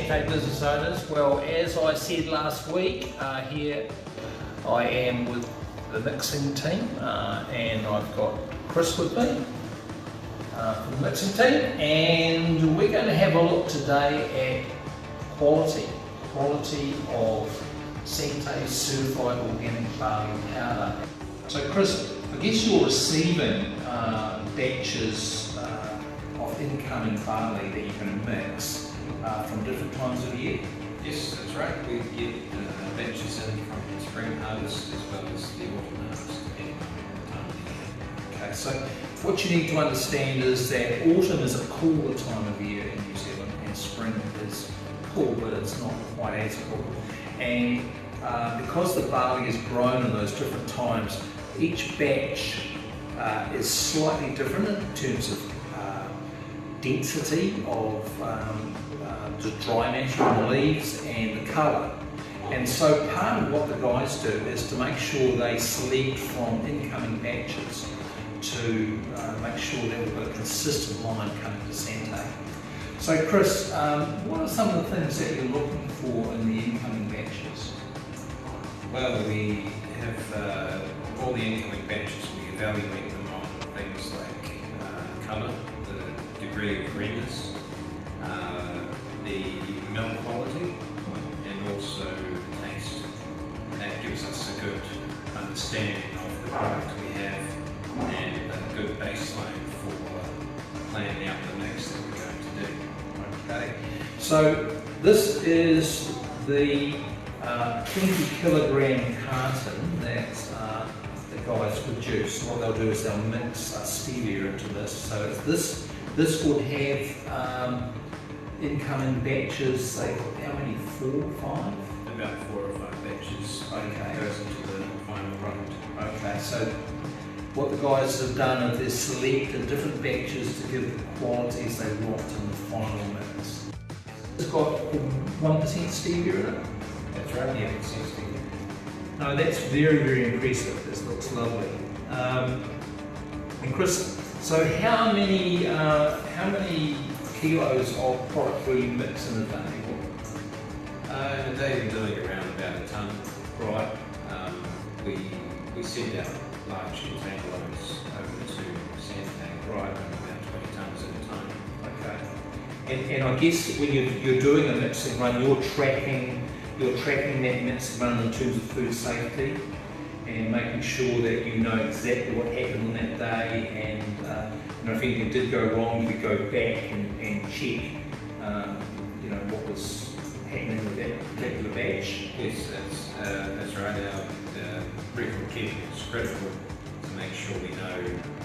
Sante business owners. Well, as I said last week, here I am with the mixing team, and I've got Chris with me from the mixing team, and we're going to have a look today at quality of Sante certified organic barley powder. So Chris, I guess you're receiving batches of incoming barley that you can mix from different times of the year? Yes, that's right. We get batches in from the spring harvest as well as the autumn harvest, depending on the time of the year. Okay, so what you need to understand is that autumn is a cooler time of year in New Zealand, and spring is cool, but it's not quite as cool. And because the barley is grown in those different times, each batch is slightly different in terms of density of the dry matter on the leaves and the colour. And so part of what the guys do is to make sure they select from incoming batches to make sure that we've got a consistent line coming to Sante. So Chris, what are some of the things that you're looking for in the incoming batches? Well, we have all the incoming batches, we evaluate them on things like colour, the degree of greenness, the milk quality, and also taste. And that gives us a good understanding of the product we have and a good baseline for planning out the mix that we're going to do. Okay, so this is the 20 kilogram carton that the guys produce. What they'll do is they'll mix stevia into this. So this would have incoming batches, say how many, 4 or 5? About 4 or 5 batches. Okay. Goes into the final product. Okay, so what the guys have done is they've selected different batches to give the qualities they want in the final mix. It's got 1% stevia in it. That's right, yeah, it's 60. No, that's very, very impressive. This looks lovely. And Chris, so how many kilos of product will you mix in a day? In a day we're doing around about a tonne. Right. We send out large container loads over to Sante, Right. about 20 tonnes at a time. Okay. And I guess when you're doing a mixing run, you're tracking that mixing run in terms of food safety and making sure that you know exactly what happened on that day, and if anything did go wrong, you could go back and check what was happening with that particular batch. Yes, that's right. Our record keeping is critical to make sure we know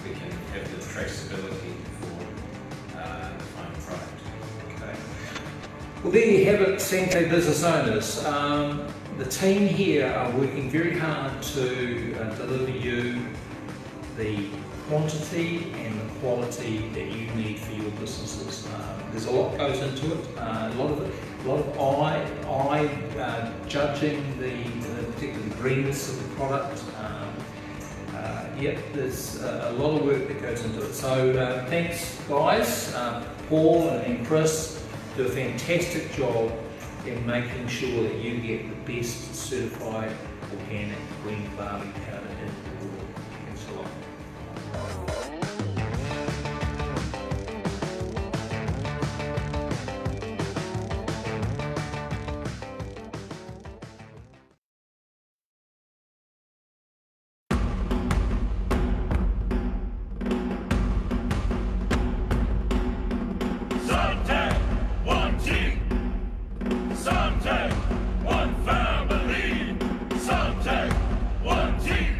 we can have the traceability for the final product. Okay. Well, there you have it, Sante business owners. The team here are working very hard to deliver you the quantity and the quality that you need for your businesses. There's a lot goes into it. A lot of eye judging the particular greenness of the product. There's a lot of work that goes into it. So thanks guys, Paul and Chris do a fantastic job in making sure that you get the best certified organic green barley powder in the world. Thanks a lot. Sante, one team. Sante, one family. Sante, one team.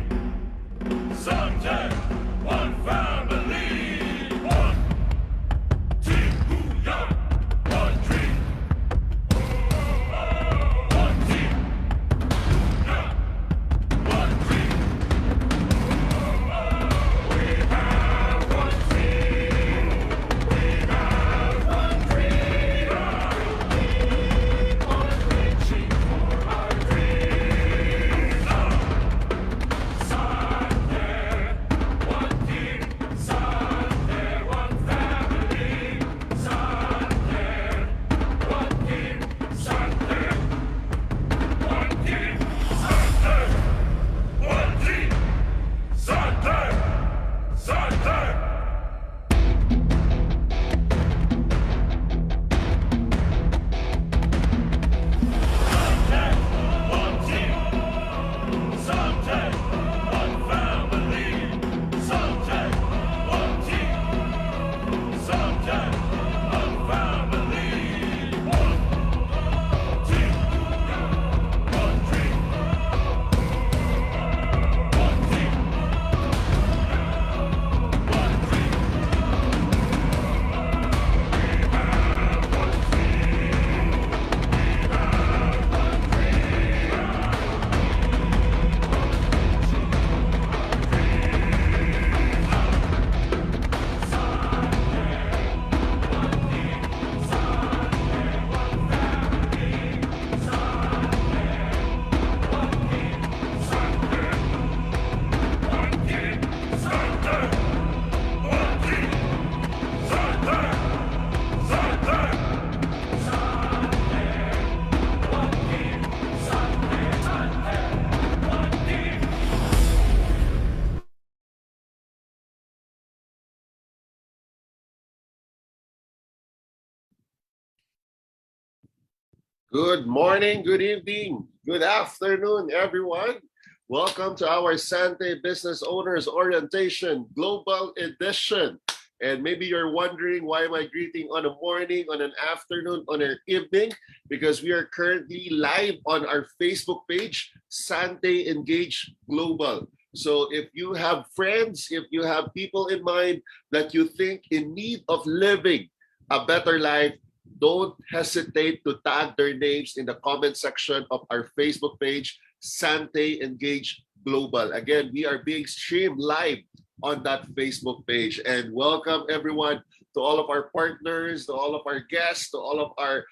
Good morning, good evening, good afternoon, everyone. Welcome to our Sante Business Owners Orientation Global Edition. And maybe you're wondering, why am I greeting on a morning, on an afternoon, on an evening? Because we are currently live on our Facebook page, Sante Engage Global. So if you have friends, if you have people in mind that you think in need of living a better life, don't hesitate to tag their names in the comment section of our Facebook page, Sante Engage Global. Again, we are being streamed live on that Facebook page. And welcome everyone to all of our partners, to all of our guests, to all of our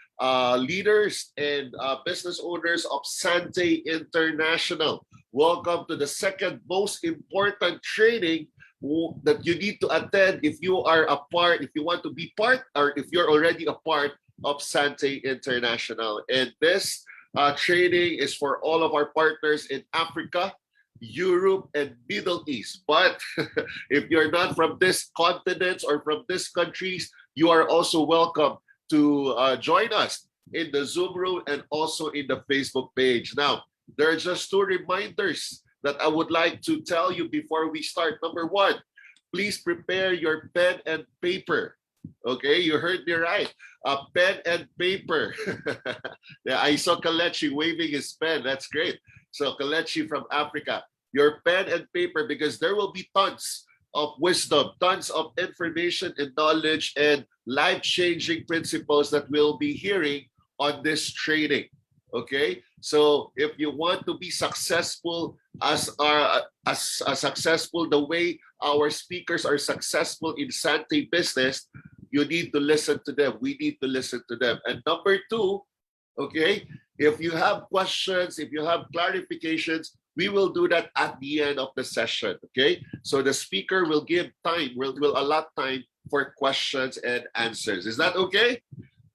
leaders and business owners of Sante International. Welcome to the second most important training that you need to attend if you are a part, if you want to be part, or if you're already a part of Sante International. And this training is for all of our partners in Africa, Europe, and Middle East. But if you're not from this continent or from these countries, you are also welcome to join us in the Zoom room and also in the Facebook page. Now, there are just two reminders that I would like to tell you before we start. Number one, please prepare your pen and paper. Okay, you heard me right. A pen and paper. Yeah, I saw Kalechi waving his pen. That's great. So Kalechi from Africa, your pen and paper, because there will be tons of wisdom, tons of information and knowledge and life-changing principles that we'll be hearing on this training. Okay, so if you want to be successful as successful the way our speakers are successful in Sante business, you need to listen to them. We need to listen to them. And number two, okay, if you have questions, if you have clarifications, we will do that at the end of the session. Okay, so the speaker will give time, will allot time for questions and answers. Is that okay?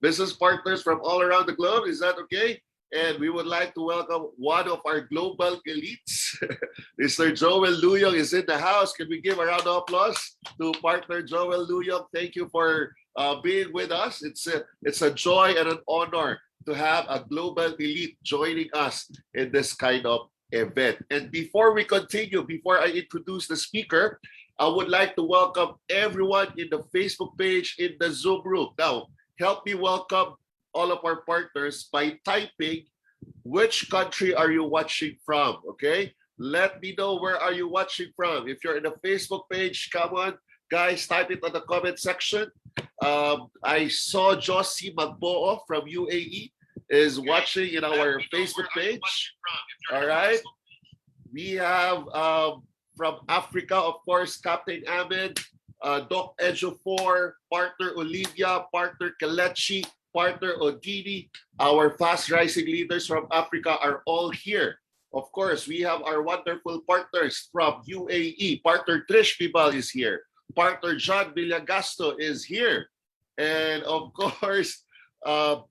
Business partners from all around the globe, is that okay? And we would like to welcome one of our global elites. Mr. Joel Luyong is in the house. Can we give a round of applause to partner Joel Luyong? Thank you for being with us. It's a joy and an honor to have a global elite joining us in this kind of event. And before we continue, before I introduce the speaker, I would like to welcome everyone in the Facebook page, in the Zoom room. Now, help me welcome all of our partners by typing which country are you watching from. Okay, let me know where are you watching from. If you're in the Facebook page, come on guys, type it on the comment section. I saw Josie Magboo from UAE is watching in our Facebook page. All right, we have from Africa, of course, Captain Ahmed, Doc Ejo4, partner Olivia, partner Kalechi, partner Odini. Our fast rising leaders from Africa are all here. Of course, we have our wonderful partners from UAE. Partner Trish Bibal is here. Partner John Villagasto is here. And of course,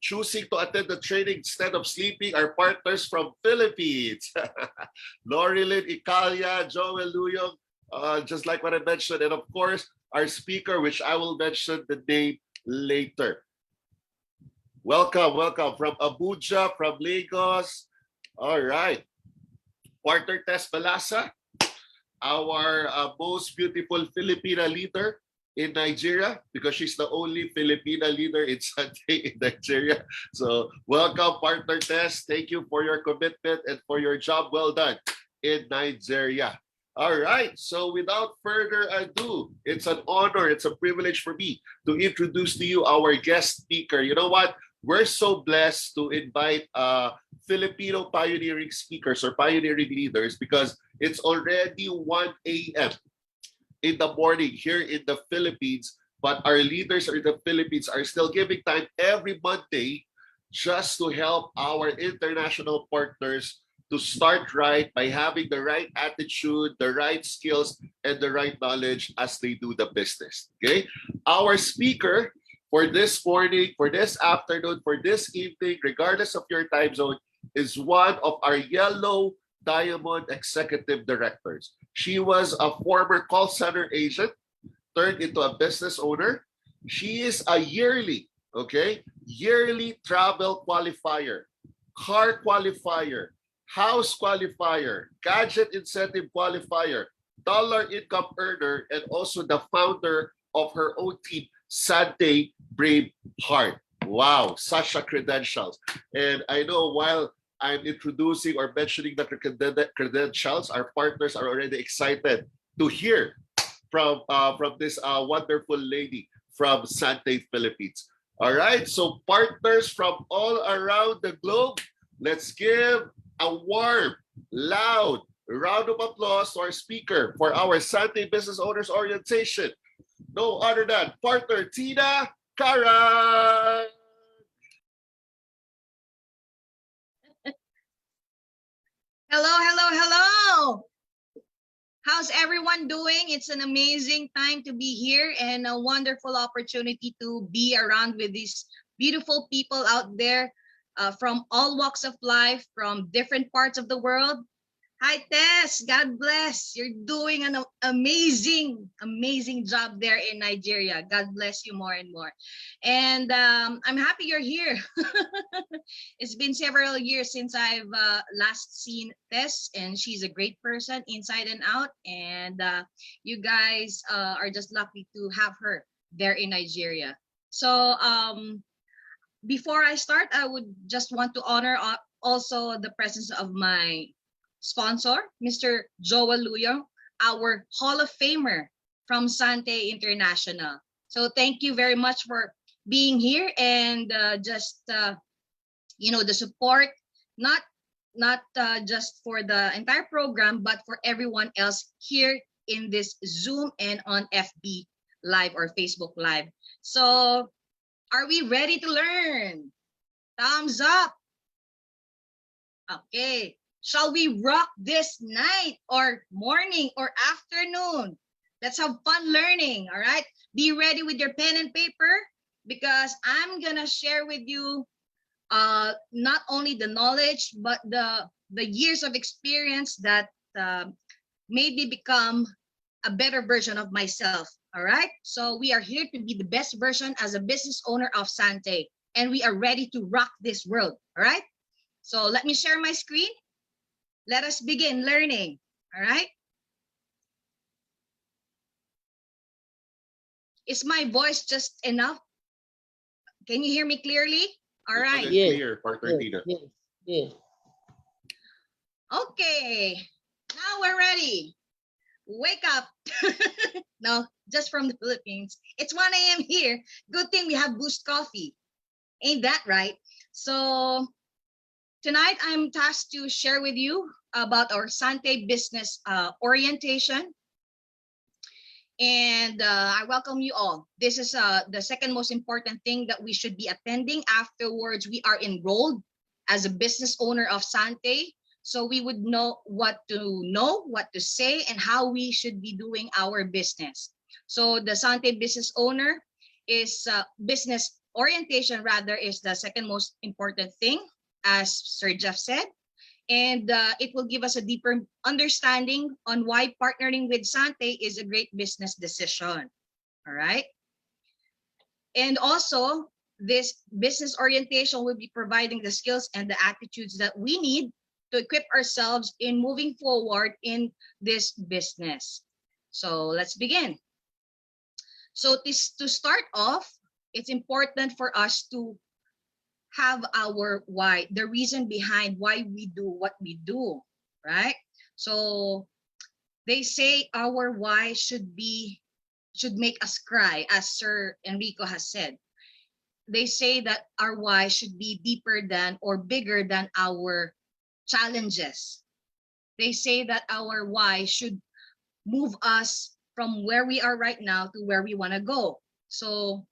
choosing to attend the training instead of sleeping are partners from Philippines. Lorilyn Icalia, Joel Luyong, just like what I mentioned. And of course, our speaker, which I will mention the name later. Welcome, welcome from Abuja, from Lagos. All right. Partner Tess Balasa, our most beautiful Filipina leader in Nigeria, because she's the only Filipina leader in Sante in Nigeria. So welcome, Partner Tess. Thank you for your commitment and for your job well done in Nigeria. All right, so without further ado, it's an honor, it's a privilege for me to introduce to you our guest speaker. You know what? We're so blessed to invite Filipino pioneering speakers or pioneering leaders because it's already 1 a.m. in the morning here in the Philippines, but our leaders in the Philippines are still giving time every Monday just to help our international partners to start right by having the right attitude, the right skills, and the right knowledge as they do the business. Okay? Our speaker for this morning, for this afternoon, for this evening, regardless of your time zone, is one of our Yellow Diamond Executive Directors. She was a former call center agent, turned into a business owner. She is a yearly, okay? Yearly travel qualifier, car qualifier, house qualifier, gadget incentive qualifier, dollar income earner, and also the founder of her own team, Sante Brave Heart. Wow, such a credentials. And I know while I'm introducing or mentioning the credentials, our partners are already excited to hear from this wonderful lady from Sante, Philippines. All right, so partners from all around the globe, let's give a warm, loud round of applause to our speaker for our Sante Business Owners Orientation. No other than partner Tina Carag. Hello, hello, hello. How's everyone doing? It's an amazing time to be here and a wonderful opportunity to be around with these beautiful people out there from all walks of life, from different parts of the world. Hi, Tess. God bless. You're doing an amazing, amazing job there in Nigeria. God bless you more and more. And I'm happy you're here. It's been several years since I've last seen Tess, and she's a great person inside and out. And you guys are just lucky to have her there in Nigeria. So before I start, I would just want to honor also the presence of my sponsor, Mr. Joel Luyo, our Hall of Famer from Sante International. So thank you very much for being here and the support, not just for the entire program, but for everyone else here in this Zoom and on FB Live or Facebook Live. So are we ready to learn? Thumbs up. Okay. Shall we rock this night or morning or afternoon? Let's have fun learning, all right? Be ready with your pen and paper because I'm going to share with you not only the knowledge, but the years of experience that made me become a better version of myself, all right? So we are here to be the best version as a business owner of Sante, and we are ready to rock this world, all right? So let me share my screen. Let us begin learning, all right? Is my voice just enough? Can you hear me clearly? All right. Yes. Clear, partner Tina. Yes. Yes. Okay, now we're ready. Wake up. No, just from the Philippines. It's 1 a.m. here. Good thing we have Boost Coffee. Ain't that right? So tonight, I'm tasked to share with you about our Sante business orientation. And I welcome you all. This is the second most important thing that we should be attending. Afterwards, we are enrolled as a business owner of Sante. So we would know, what to say, and how we should be doing our business. So the Sante business owner is business orientation rather is the second most important thing, as Sir Jeff said, and it will give us a deeper understanding on why partnering with Sante is a great business decision. All right. And also, this business orientation will be providing the skills and the attitudes that we need to equip ourselves in moving forward in this business. So let's begin. So to start off, it's important for us to have our why, the reason behind why we do what we do, right? So they say our why should make us cry, as Sir Enrico has said. They say that our why should be deeper than or bigger than our challenges. They say that our why should move us from where we are right now to where we want to go. So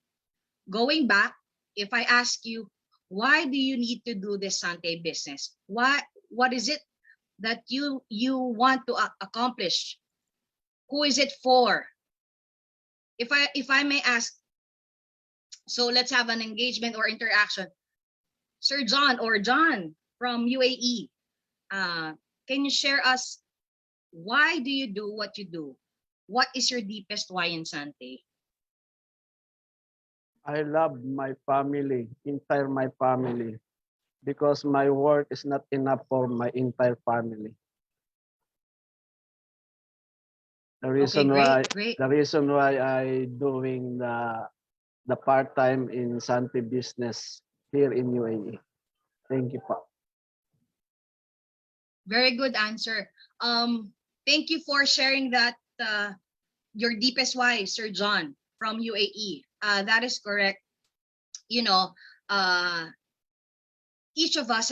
going back, if I ask you, why do you need to do this Sante business? What is it that you want to accomplish? Who is it for? If I may ask, so let's have an engagement or interaction. Sir John or John from UAE, can you share us, why do you do what you do? What is your deepest why in Sante? I love my family, entire my family, because my work is not enough for my entire family. The Okay, reason great, why great. the reason why I doing the part-time in Sante business here in UAE. Thank you po. Very good answer. Thank you for sharing that your deepest why, Sir John from UAE. That is correct. You know, uh, each of us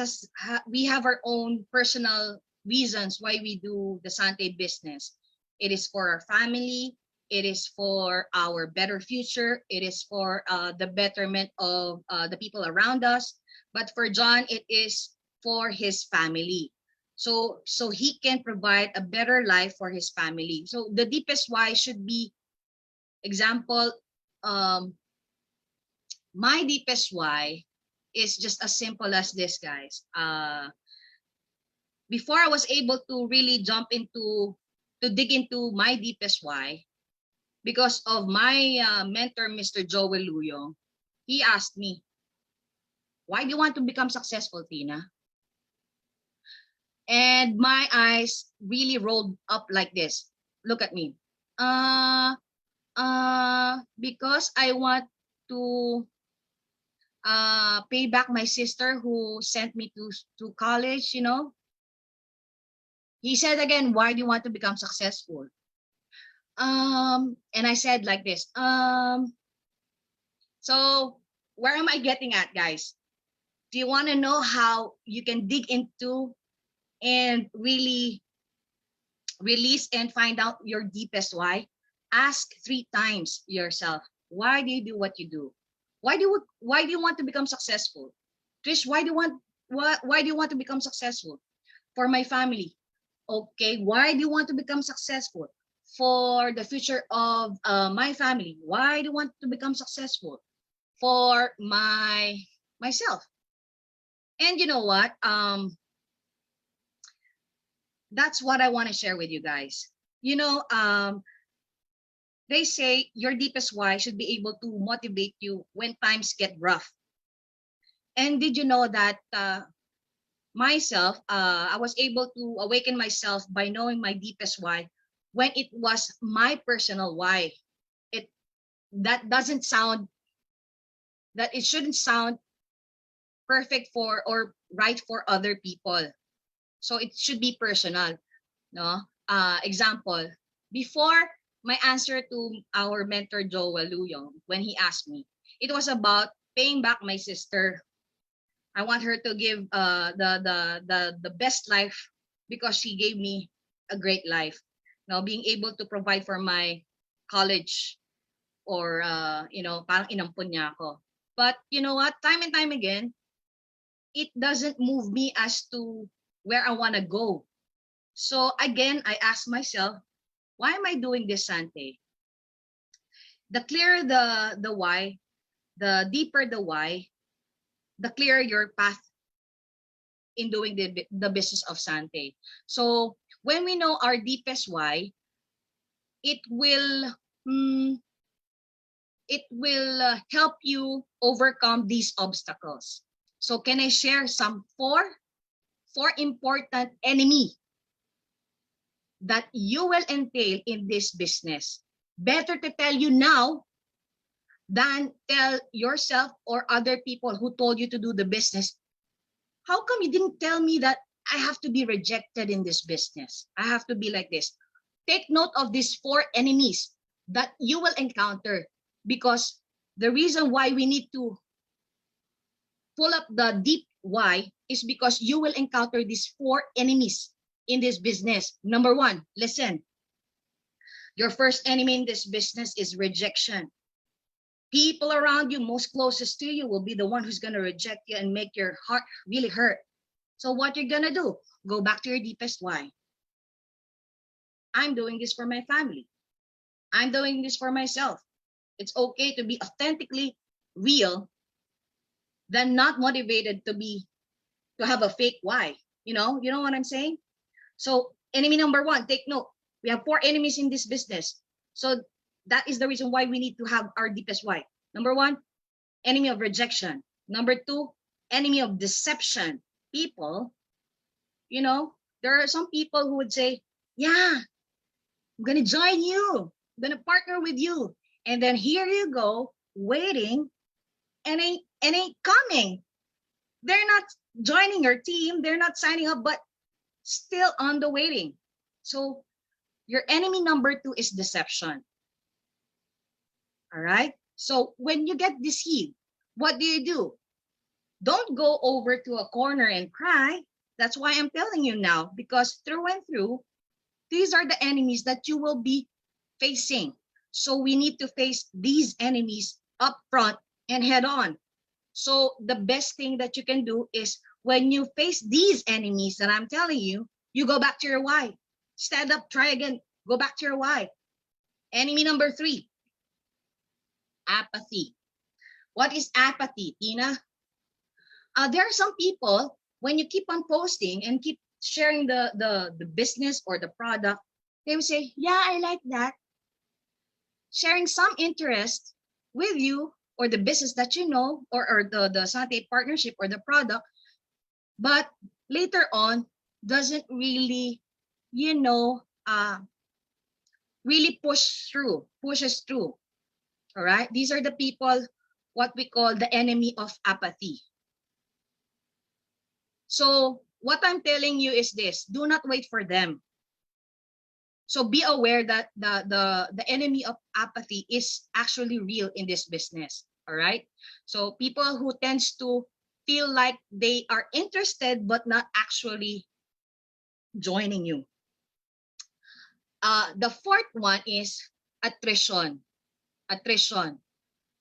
we have our own personal reasons why we do the Sante business. It is for our family. It is for our better future. It is for the betterment of the people around us. But for John, it is for his family. So he can provide a better life for his family. So the deepest why should be, example, um, my deepest why is just as simple as this, guys. Before I was able to really to dig into my deepest why, because of my mentor, Mr. Joel Luyo, he asked me, why do you want to become successful, Tina? And my eyes really rolled up like this. Look at me. Because I want to pay back my sister who sent me to college, you know. He said again, why do you want to become successful? And I said like this, so where am I getting at, guys? Do you want to know how you can dig into and really release and find out your deepest why? Ask 3 times yourself, why do you do what you do? Why do you want to become successful? Trish, why do you want to become successful? For my family. Okay, why do you want to become successful? For the future of my family. Why do you want to become successful? For myself. And you know what? That's what I want to share with you guys. You know, they say your deepest why should be able to motivate you when times get rough. And did you know that myself, I was able to awaken myself by knowing my deepest why when it was my personal why. It that doesn't sound that it shouldn't sound perfect for or right for other people. So it should be personal, no? Example, before my answer to our mentor Joel Luyong, when he asked me, it was about paying back my sister. I want her to give the best life because she gave me a great life. Now being able to provide for my college or parang inampun niya ako. But you know what? Time and time again, it doesn't move me as to where I want to go. So again, I ask myself, why am I doing this, Sante? The clearer the why, the deeper the why, the clearer your path in doing the business of Sante. So when we know our deepest why, it will mm, help you overcome these obstacles. So can I share some four important enemy that you will entail in this business? Better to tell you now than tell yourself or other people who told you to do the business. How come you didn't tell me that I have to be rejected in this business? I have to be like this. Take note of these 4 enemies that you will encounter, because the reason why we need to pull up the deep why is because you will encounter these 4 enemies in this business. Number 1, listen. Your first enemy in this business is rejection. People around you, most closest to you, will be the one who's going to reject you and make your heart really hurt. So what you're going to do, go back to your deepest why. I'm doing this for my family. I'm doing this for myself. It's okay to be authentically real than not motivated to have a fake why. You know what I'm saying? So enemy number 1, take note. We have 4 enemies in this business. So that is the reason why we need to have our deepest why. Number 1, enemy of rejection. Number two, enemy of deception. People, there are some people who would say, yeah, I'm going to join you. I'm going to partner with you. And then here you go, waiting and ain't coming. They're not joining your team. They're not signing up, but still on the waiting. So your enemy number two is deception. All right. So when you get deceived, what do? Don't go over to a corner and cry. That's why I'm telling you now, because through and through, these are the enemies that you will be facing. So we need to face these enemies up front and head on. So the best thing that you can do is when you face these enemies that I'm telling you, you go back to your why. Stand up, try again, go back to your why. Enemy number three, apathy. What is apathy, Tina? There are some people, when you keep on posting and keep sharing the business or the product, they will say, yeah, I like that. Sharing some interest with you or the business that you know, or the Sante partnership or the product, but later on doesn't really, really pushes through. All right. These are the people, what we call the enemy of apathy. So what I'm telling you is this: do not wait for them. So be aware that the enemy of apathy is actually real in this business. All right. So people who tends to feel like they are interested but not actually joining you. The fourth one is attrition. Attrition.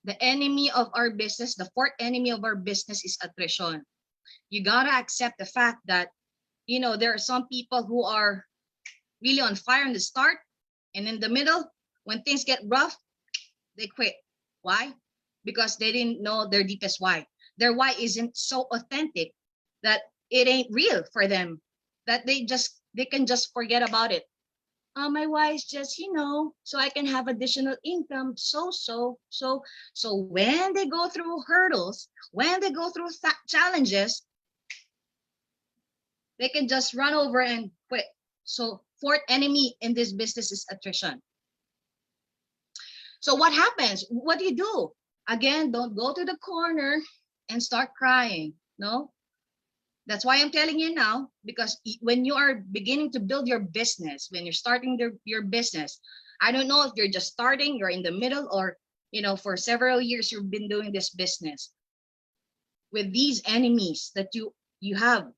The enemy of our business, the fourth enemy of our business is attrition. You gotta accept the fact that, there are some people who are really on fire in the start, and in the middle, when things get rough, they quit. Why? Because they didn't know their deepest why. Their why isn't so authentic that it ain't real for them, that they can just forget about it. My why is just, so I can have additional income. So when they go through hurdles, when they go through challenges, they can just run over and quit. So fourth enemy in this business is attrition. So what happens? What do you do? Again, don't go to the corner and start crying. No. That's why I'm telling you now, because when you are beginning to build your business, when you're starting your business, I don't know if you're just starting, you're in the middle, or, for several years you've been doing this business. With these enemies that you have,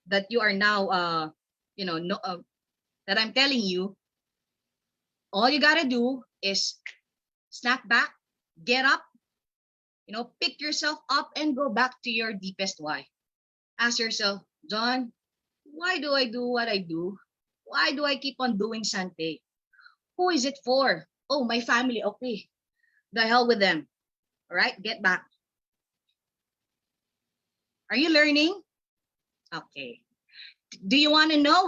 that you are now, that I'm telling you, all you got to do is snap back, get up, pick yourself up and go back to your deepest why. Ask yourself, John, why do I do what I do? Why do I keep on doing Sante? Who is it for? Oh, my family. Okay. The hell with them. All right, get back. Are you learning? Okay. Do you want to know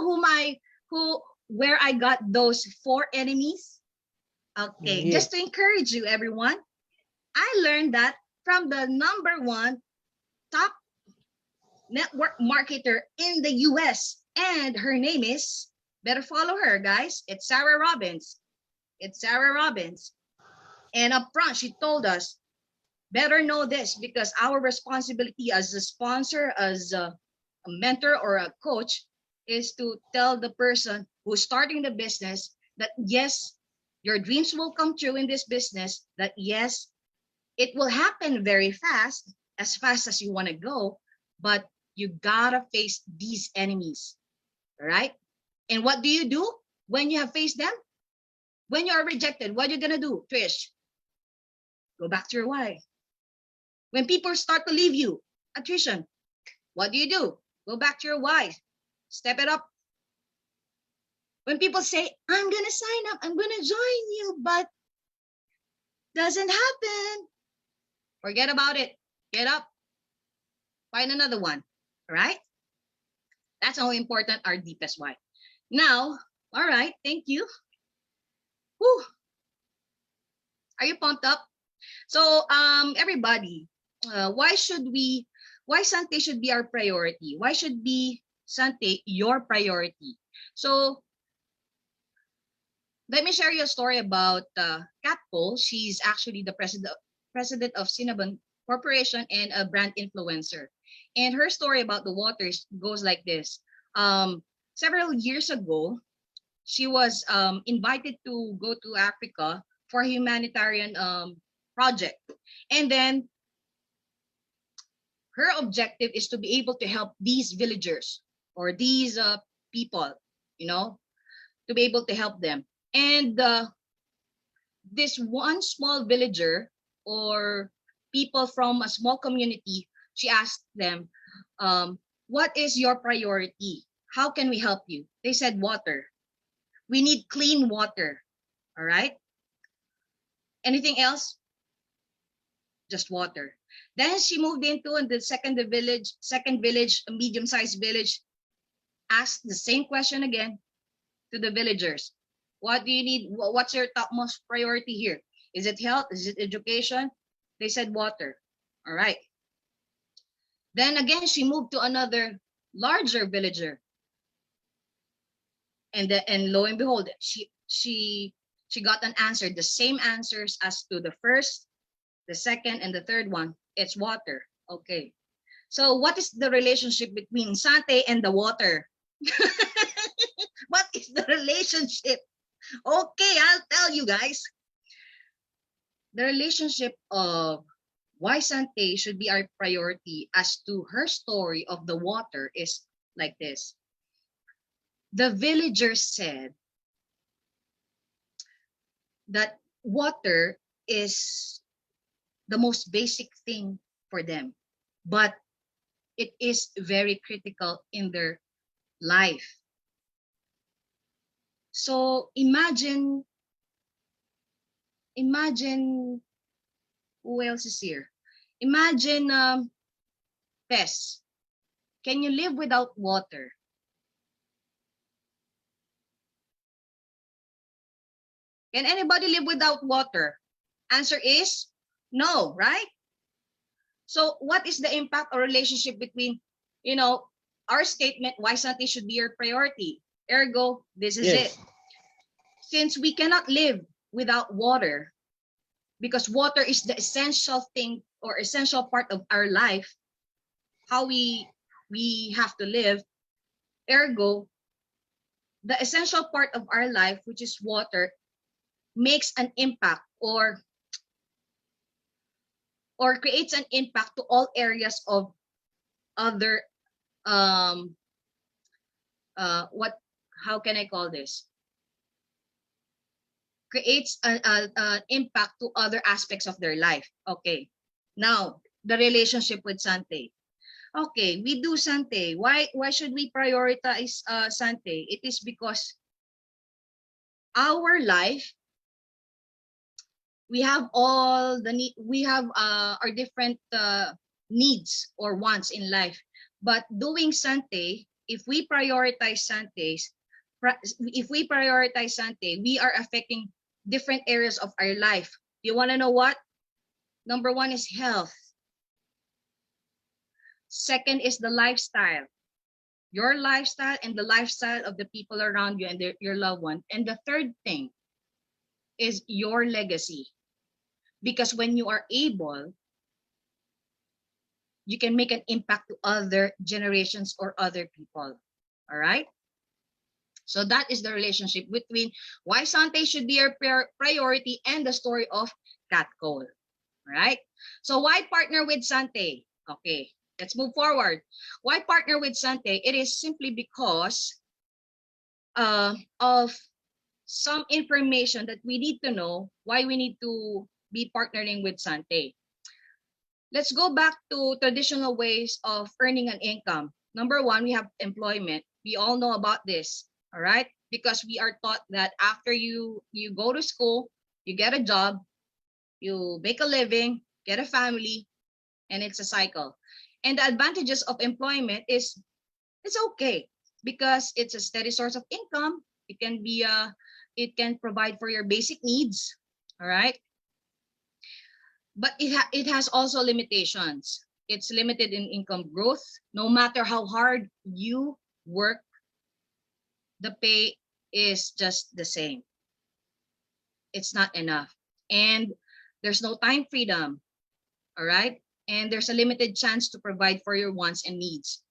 where I got those four enemies? Okay, Yeah. just to encourage you, everyone, I learned that from the number one top network marketer in the US, and her name is, better follow her, guys. It's Sarah Robbins. It's Sarah Robbins. And up front, she told us, better know this, because our responsibility as a sponsor, as a mentor or a coach, is to tell the person who's starting the business that yes, your dreams will come true in this business, that yes, it will happen very fast as you want to go, but you gotta face these enemies, all right? And what do you do when you have faced them? When you are rejected, what are you gonna do, Trish? Go back to your why. When people start to leave you, attrition, what do? Go back to your why. Step it up. When people say, I'm gonna sign up, I'm gonna join you, but doesn't happen, forget about it. Get up, find another one. All right? That's how important our deepest why. Now, all right, thank you. Whew. Are you pumped up? So, everybody, why Sante should be our priority? Why should be Sante your priority? So let me share you a story about Kat Cole. She's actually the president of Cinnabon Corporation and a brand influencer. And her story about the waters goes like this. Several years ago, she was invited to go to Africa for a humanitarian project. And then her objective is to be able to help these villagers or these people, you know, to be able to help them. And this one small villager or people from a small community, she asked them, what is your priority? How can we help you? They said water. We need clean water. All right. Anything else? Just water. Then she moved into the second village, a medium-sized village, asked the same question again to the villagers. What do you need? What's your topmost priority here? Is it health? Is it education? They said water. All right. Then again, she moved to another larger villager. And lo and behold, she got an answer, the same answers as to the first, the second, and the third one. It's water. Okay. So what is the relationship between Sante and the water? What is the relationship? Okay, I'll tell you guys. The relationship of why Sante should be our priority as to her story of the water is like this. The villagers said that water is the most basic thing for them, but it is very critical in their life. So imagine who else is here? Imagine pests. Can you live without water? Can anybody live without water? Answer is no, right? So what is the impact or relationship between, our statement, why Sante should be your priority? Ergo, this is it. Since we cannot live without water, because water is the essential thing or essential part of our life, how we have to live, ergo, the essential part of our life, which is water, makes an impact or creates an impact to all areas of other how can I call this? Creates an impact to other aspects of their life. Okay. Now, the relationship with Sante. Okay, we do Sante. Why should we prioritize Sante? It is because our life, we have all the need, we have our different needs or wants in life. But doing Sante, if we prioritize Sante, we are affecting different areas of our life. You want to know what? Number one is health. Second is the lifestyle. Your lifestyle and the lifestyle of the people around you and your loved one. And the third thing is your legacy. Because when you are able, you can make an impact to other generations or other people. All right? So that is the relationship between why Sante should be your priority and the story of Kat Cole. All right? So why partner with Sante? Okay, let's move forward. Why partner with Sante? It is simply because of some information that we need to know why we need to be partnering with Sante. Let's go back to traditional ways of earning an income. Number one, we have employment. We all know about this, all right? Because we are taught that after you go to school, you get a job, you make a living, get a family, and it's a cycle. And the advantages of employment is it's okay because it's a steady source of income. It can be it can provide for your basic needs, all right? but it has also limitations. It's limited in income growth. No matter how hard you work, the pay is just the same. It's not enough. And there's no time freedom. All right. And there's a limited chance to provide for your wants and needs.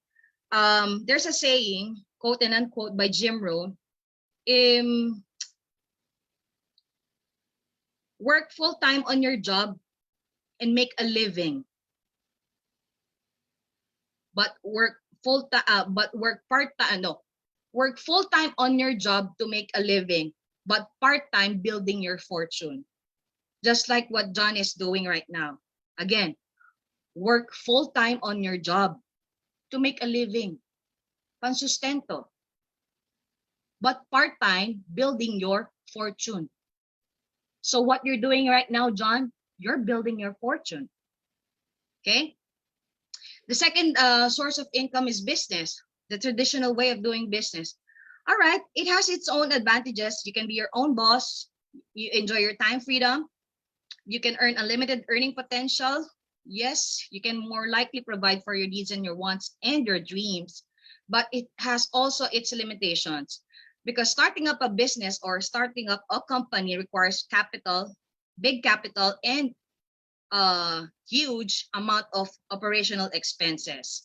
There's a saying, quote and unquote, by Jim Rohn, work full time on your job and make a living, but work work full time on your job to make a living, but part time building your fortune. Just like what John is doing right now. Again, work full time on your job to make a living, pansustento, but part time building your fortune. So what you're doing right now, John, you're building your fortune. Okay. The second source of income is business, the traditional way of doing business. All right, it has its own advantages. You can be your own boss. You enjoy your time freedom. You can earn unlimited earning potential. Yes, you can more likely provide for your needs and your wants and your dreams. But it has also its limitations, because starting up a business or starting up a company requires capital, big capital, and a huge amount of operational expenses.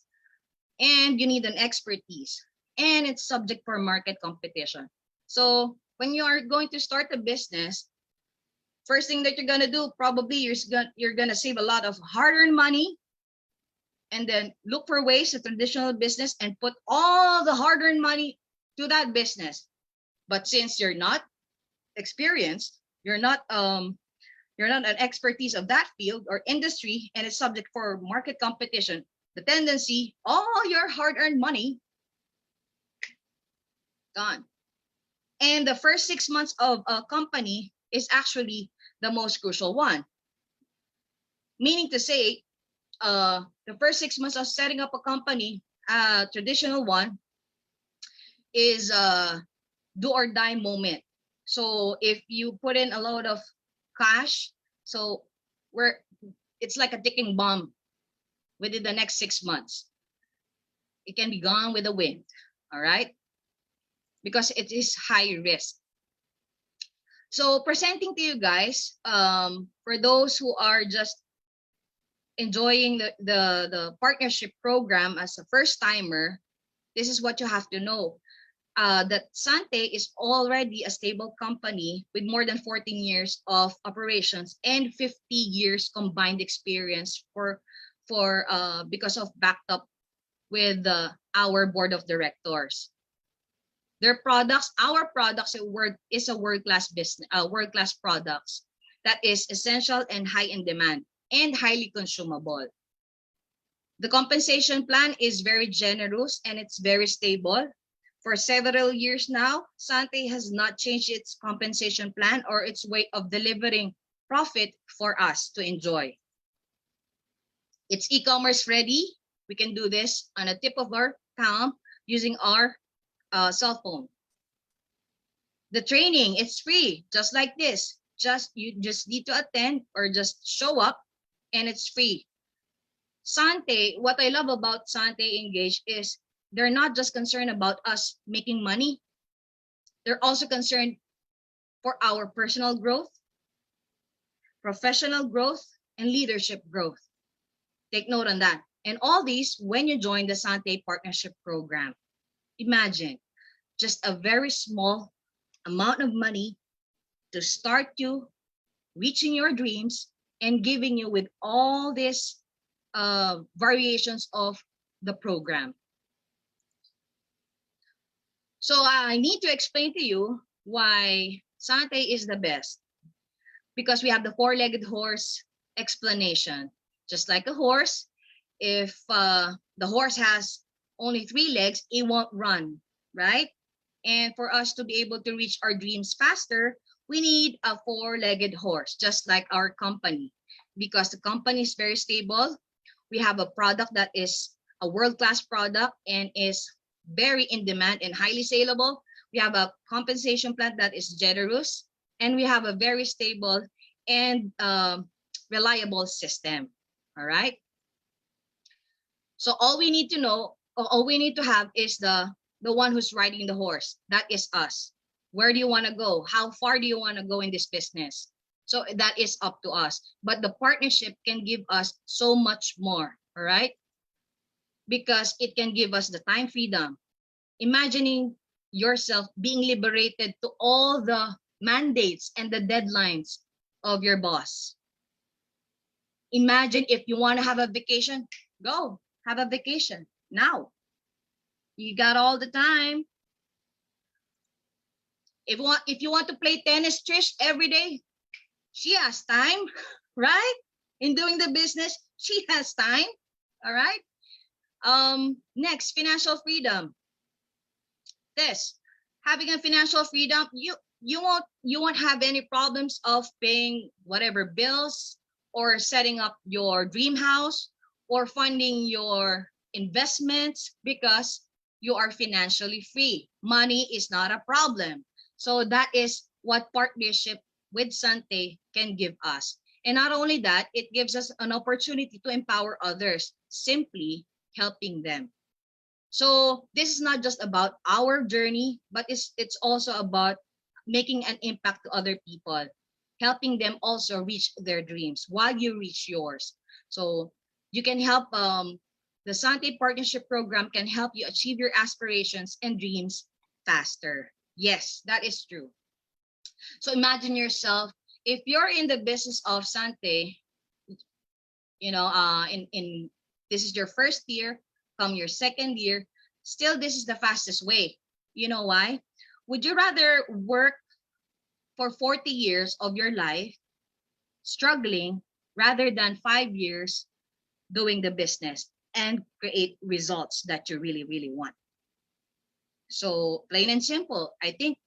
And you need an expertise. And it's subject for market competition. So when you are going to start a business, first thing that you're gonna do, probably you're gonna save a lot of hard-earned money, and then look for ways to traditional business and put all the hard-earned money to that business. But since you're not experienced, you're not an expertise of that field or industry, and it's subject for market competition, the tendency, all your hard-earned money gone. And the first 6 months of a company is actually the most crucial one. Meaning to say, the first 6 months of setting up a company, traditional one, is a do or die moment. So if you put in a load of cash, so it's like a ticking bomb within the next 6 months. It can be gone with the wind, all right? Because it is high risk. So presenting to you guys, for those who are just enjoying the partnership program as a first timer, this is what you have to know. That Sante is already a stable company with more than 14 years of operations and 50 years combined experience because of backed up with our board of directors. Our products is a world-class business, world-class products that is essential and high in demand and highly consumable. The compensation plan is very generous and it's very stable. For several years now, Sante has not changed its compensation plan or its way of delivering profit for us to enjoy. It's e-commerce ready. We can do this on a tip of our palm using our cell phone. The training, it's free, just like this. You just need to attend or just show up, and it's free. Sante, what I love about Sante Engage is they're not just concerned about us making money. They're also concerned for our personal growth, professional growth, and leadership growth. Take note on that. And all these when you join the Sante Partnership Program. Imagine just a very small amount of money to start you reaching your dreams and giving you with all these variations of the program. So I need to explain to you why Sante is the best, because we have the four-legged horse explanation. Just like a horse, if the horse has only 3 legs, it won't run, right? And for us to be able to reach our dreams faster, we need a 4-legged horse, just like our company, because the company is very stable. We have a product that is a world-class product and is very in demand and highly saleable. We have a compensation plan that is generous, and we have a very stable and reliable system. All right. So all we need to know, or all we need to have is the one who's riding the horse. That is us. Where do you want to go? How far do you want to go in this business? So that is up to us. But the partnership can give us so much more. All right. Because it can give us the time freedom. Imagining yourself being liberated to all the mandates and the deadlines of your boss. Imagine if you want to have a vacation, go have a vacation now. You got all the time. If you want to play tennis, Trish, every day, she has time, right? In doing the business, she has time. All right. Next, financial freedom. This, having a financial freedom, you won't have any problems of paying whatever bills, or setting up your dream house, or funding your investments, because you are financially free. Money is not a problem. So that is what partnership with Sante can give us. And not only that, it gives us an opportunity to empower others, simply helping them. So this is not just about our journey, but it's also about making an impact to other people, helping them also reach their dreams while you reach yours. So you can help, the Sante Partnership Program can help you achieve your aspirations and dreams faster. Yes, that is true. So imagine yourself, if you're in the business of Sante, in this is your first year, come your second year, still this is the fastest way. You know why? Would you rather work for 40 years of your life struggling, rather than 5 years doing the business and create results that you really, really want? So plain and simple, I think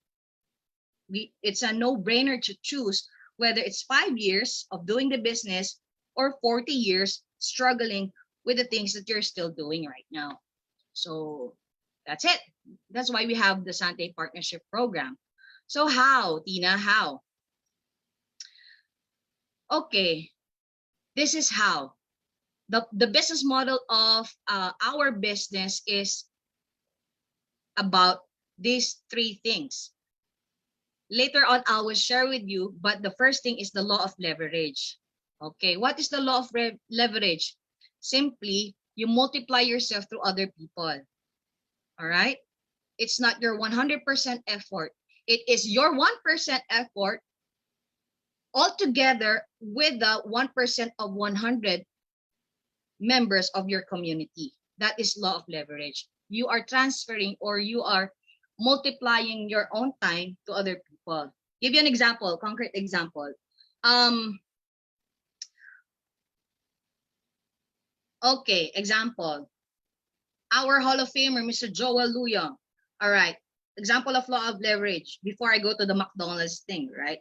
it's a no-brainer to choose whether it's 5 years of doing the business or 40 years struggling with the things that you're still doing right now. So that's it. That's why we have the Sante Partnership Program. So how, Tina, how? Okay, this is how. The business model of our business is about these three things. Later on, I will share with you, but the first thing is the law of leverage. Okay, what is the law of leverage? Simply, you multiply yourself through other people. All right? It's not your 100% effort. It is your 1% effort altogether with the 1% of 100 members of your community. That is law of leverage. You are transferring, or you are multiplying your own time to other people. Give you an example, concrete example. Okay, example. Our Hall of Famer, Mr. Joel Luyong. All right, example of law of leverage before I go to the McDonald's thing, right?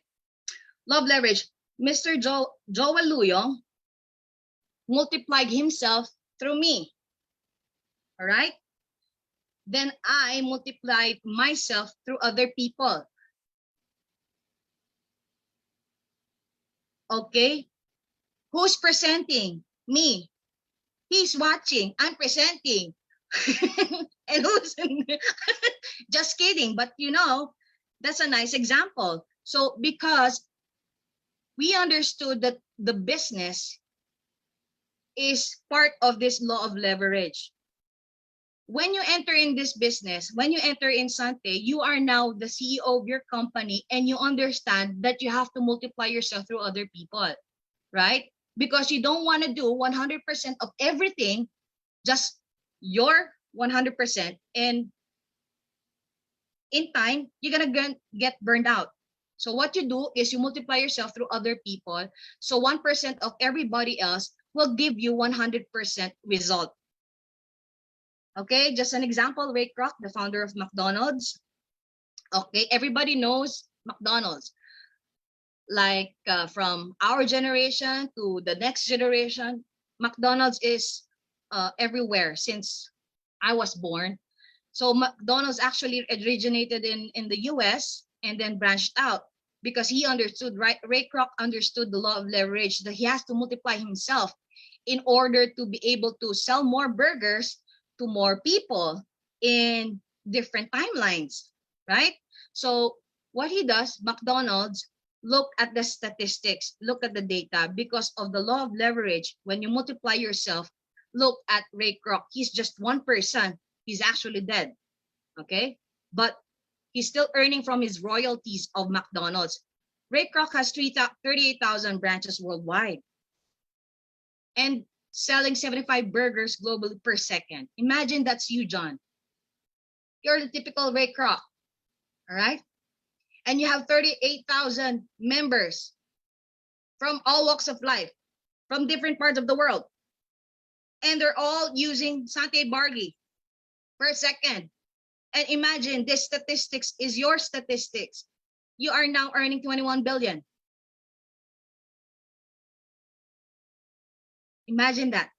Law of leverage. Mr. Joel Luyong multiplied himself through me. All right? Then I multiplied myself through other people. Okay? Who's presenting? Me. He's watching. I'm presenting. And who's just kidding, but that's a nice example. So because we understood that the business is part of this law of leverage. When you enter in this business, when you enter in Sante, you are now the CEO of your company, and you understand that you have to multiply yourself through other people, right? Because you don't want to do 100% of everything, just your 100%, and in time, you're going to get burned out. So what you do is you multiply yourself through other people. So 1% of everybody else will give you 100% result. Okay, just an example, Ray Kroc, the founder of McDonald's. Okay, everybody knows McDonald's. Like from our generation to the next generation, McDonald's is everywhere since I was born. So McDonald's actually originated in the US and then branched out. because he understood, right? Ray Kroc understood the law of leverage, that he has to multiply himself in order to be able to sell more burgers to more people in different timelines, right? So what he does, McDonald's, look at the statistics, look at the data. Because of the law of leverage, when you multiply yourself, look at Ray Kroc. He's just 1%. He's actually dead, okay? But he's still earning from his royalties of McDonald's. Ray Kroc has 38,000 branches worldwide and selling 75 burgers globally per second. Imagine that's you, John. You're the typical Ray Kroc, all right? And you have 38,000 members from all walks of life, from different parts of the world. And they're all using Sante barley per second. And imagine this statistics is your statistics. You are now earning 21 billion. Imagine that.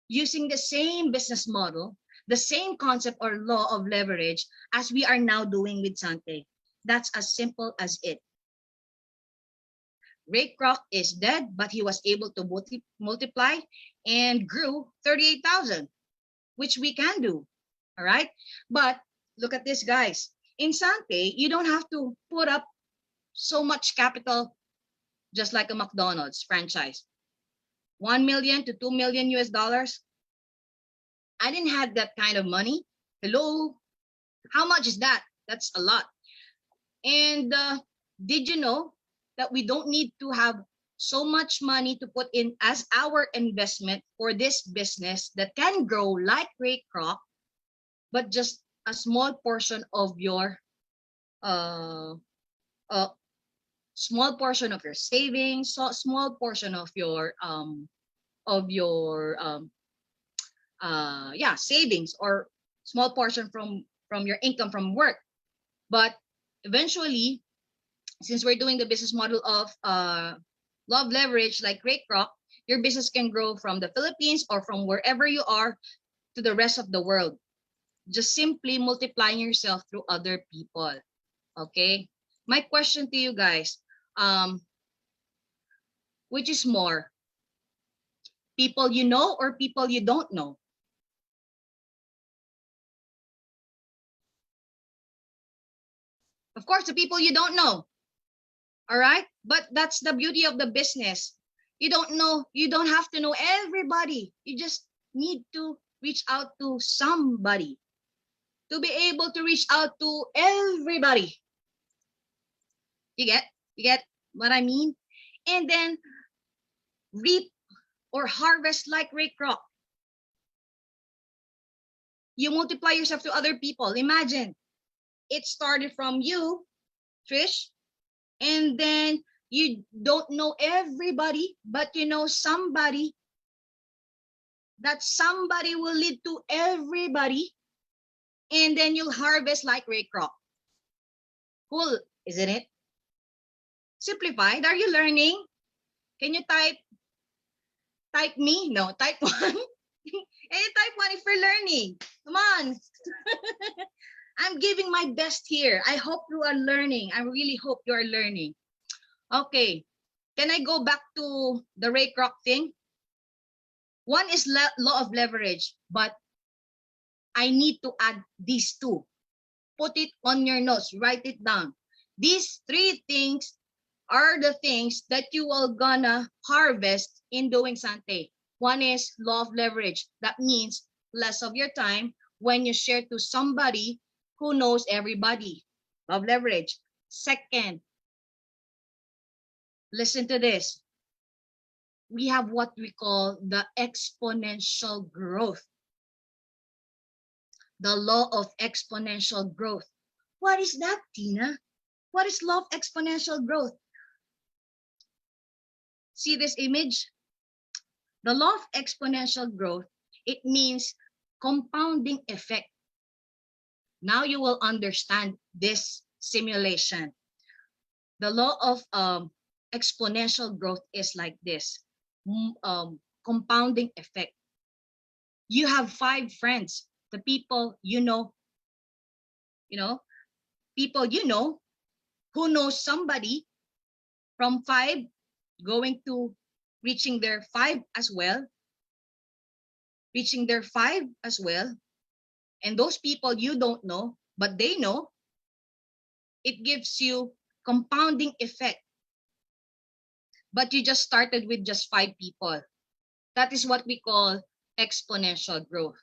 Using the same business model, the same concept or law of leverage as we are now doing with Sante. That's as simple as it. Ray Kroc is dead, but he was able to multiply and grew 38,000, which we can do. All right. But look at this, guys. In Sante, you don't have to put up so much capital, just like a McDonald's franchise. 1 million to 2 million US dollars. I didn't have that kind of money. Hello. How much is that? That's a lot. And did you know that we don't need to have so much money to put in as our investment for this business that can grow like Ray Kroc, but just a small portion of your small portion of your savings, so small portion of your savings, or small portion from your income from work. But eventually, since we're doing the business model of love leverage like Ray Kroc, your business can grow from the Philippines or from wherever you are to the rest of the world. Just simply multiplying yourself through other people. Okay. My question to you guys, which is more, people you know or people you don't know? Of course, the people you don't know. All right. But that's the beauty of the business. You don't know, you don't have to know everybody. You just need to reach out to somebody to be able to reach out to everybody. You get what I mean? And then reap or harvest like Ray Kroc. You multiply yourself to other people. Imagine it started from you, Trish, and then you don't know everybody, but you know somebody. That somebody will lead to everybody, and then you'll harvest like Ray Kroc. Cool, isn't it? Simplified. Are you learning? Can you type me? No, type 1. Hey, type 1 if you're learning. Come on. I'm giving my best here. I hope you are learning. I really hope you are learning. Okay. Can I go back to the Ray Kroc thing? One is law of leverage, but I need to add these two. Put it on your notes. Write it down. These three things are the things that you are gonna harvest in doing Sante. One is law of leverage. That means less of your time when you share to somebody who knows everybody. Law of leverage. Second, listen to this. We have what we call the exponential growth. The law of exponential growth. What is that, Tina? What is law of exponential growth? See this image? The law of exponential growth, it means compounding effect. Now you will understand this simulation. The law of exponential growth is like this. Compounding effect. You have 5 friends, the people you know, people you know, who knows somebody from 5 going to reaching their 5 as well, reaching their 5 as well, and those people you don't know, but they know, it gives you compounding effect. But you just started with just 5 people. That is what we call exponential growth.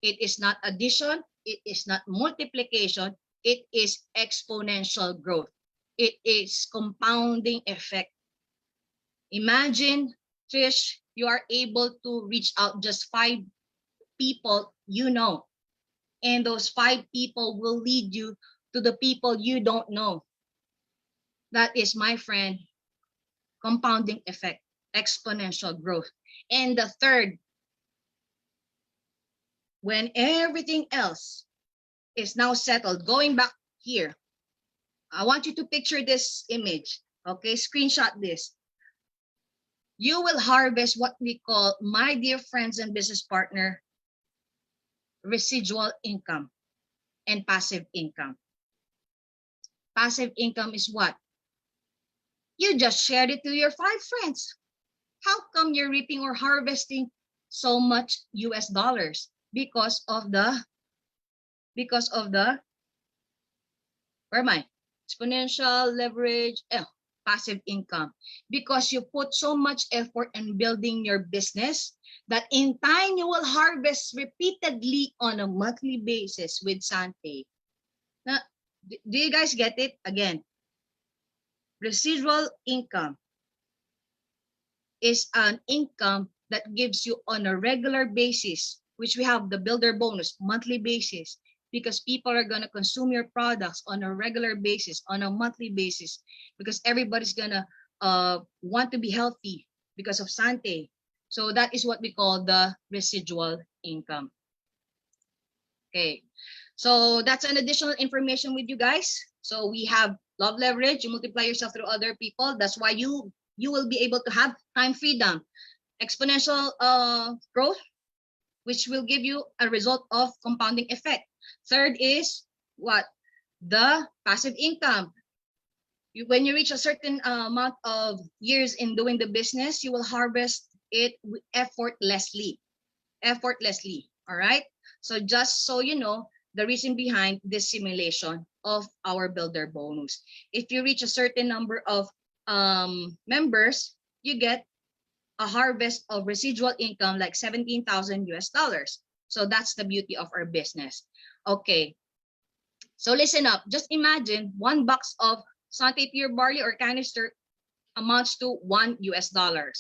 It is not addition, it is not multiplication, it is exponential growth. It is compounding effect. Imagine, Trish, you are able to reach out just 5 people you know, and those 5 people will lead you to the people you don't know. That is, my friend, compounding effect, exponential growth. And the third, when everything else is now settled, going back here, I want you to picture this image, okay? Screenshot this. You will harvest what we call, my dear friends and business partner, residual income and passive income. Passive income is what? You just shared it to your 5 friends. How come you're reaping or harvesting so much US dollars? Because of the, where am I? Exponential leverage, passive income. Because you put so much effort in building your business that in time you will harvest repeatedly on a monthly basis with Sante. Now, do you guys get it? Again, residual income is an income that gives you on a regular basis, which we have the builder bonus monthly basis, because people are going to consume your products on a regular basis, on a monthly basis, because everybody's going to want to be healthy because of Sante. So that is what we call the residual income. Okay, so that's an additional information with you guys. So we have love leverage, you multiply yourself through other people. That's why you will be able to have time freedom, exponential growth, which will give you a result of compounding effect. Third is what? The passive income. When you reach a certain amount of years in doing the business, you will harvest it effortlessly. Effortlessly, all right? So just so you know, the reason behind this simulation of our builder bonus. If you reach a certain number of members, you get a harvest of residual income like 17,000 US dollars. So that's the beauty of our business. Okay, so listen up. Just imagine 1 box of Sante pure barley or canister amounts to $1 US. $1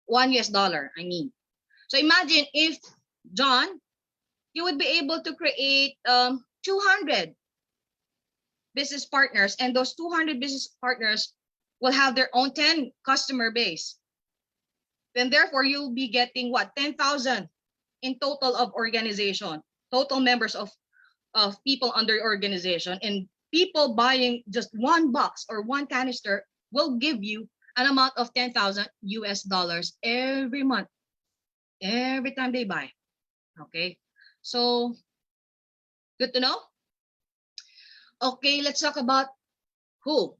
US, I mean. So imagine if, John, you would be able to create 200 business partners, and those 200 business partners will have their own 10 customer base. Then therefore you'll be getting what? 10,000 in total of organization, total members of people under your organization, and people buying just 1 box or 1 canister will give you an amount of 10,000 US dollars every month, every time they buy. Okay, so good to know. Okay, let's talk about who.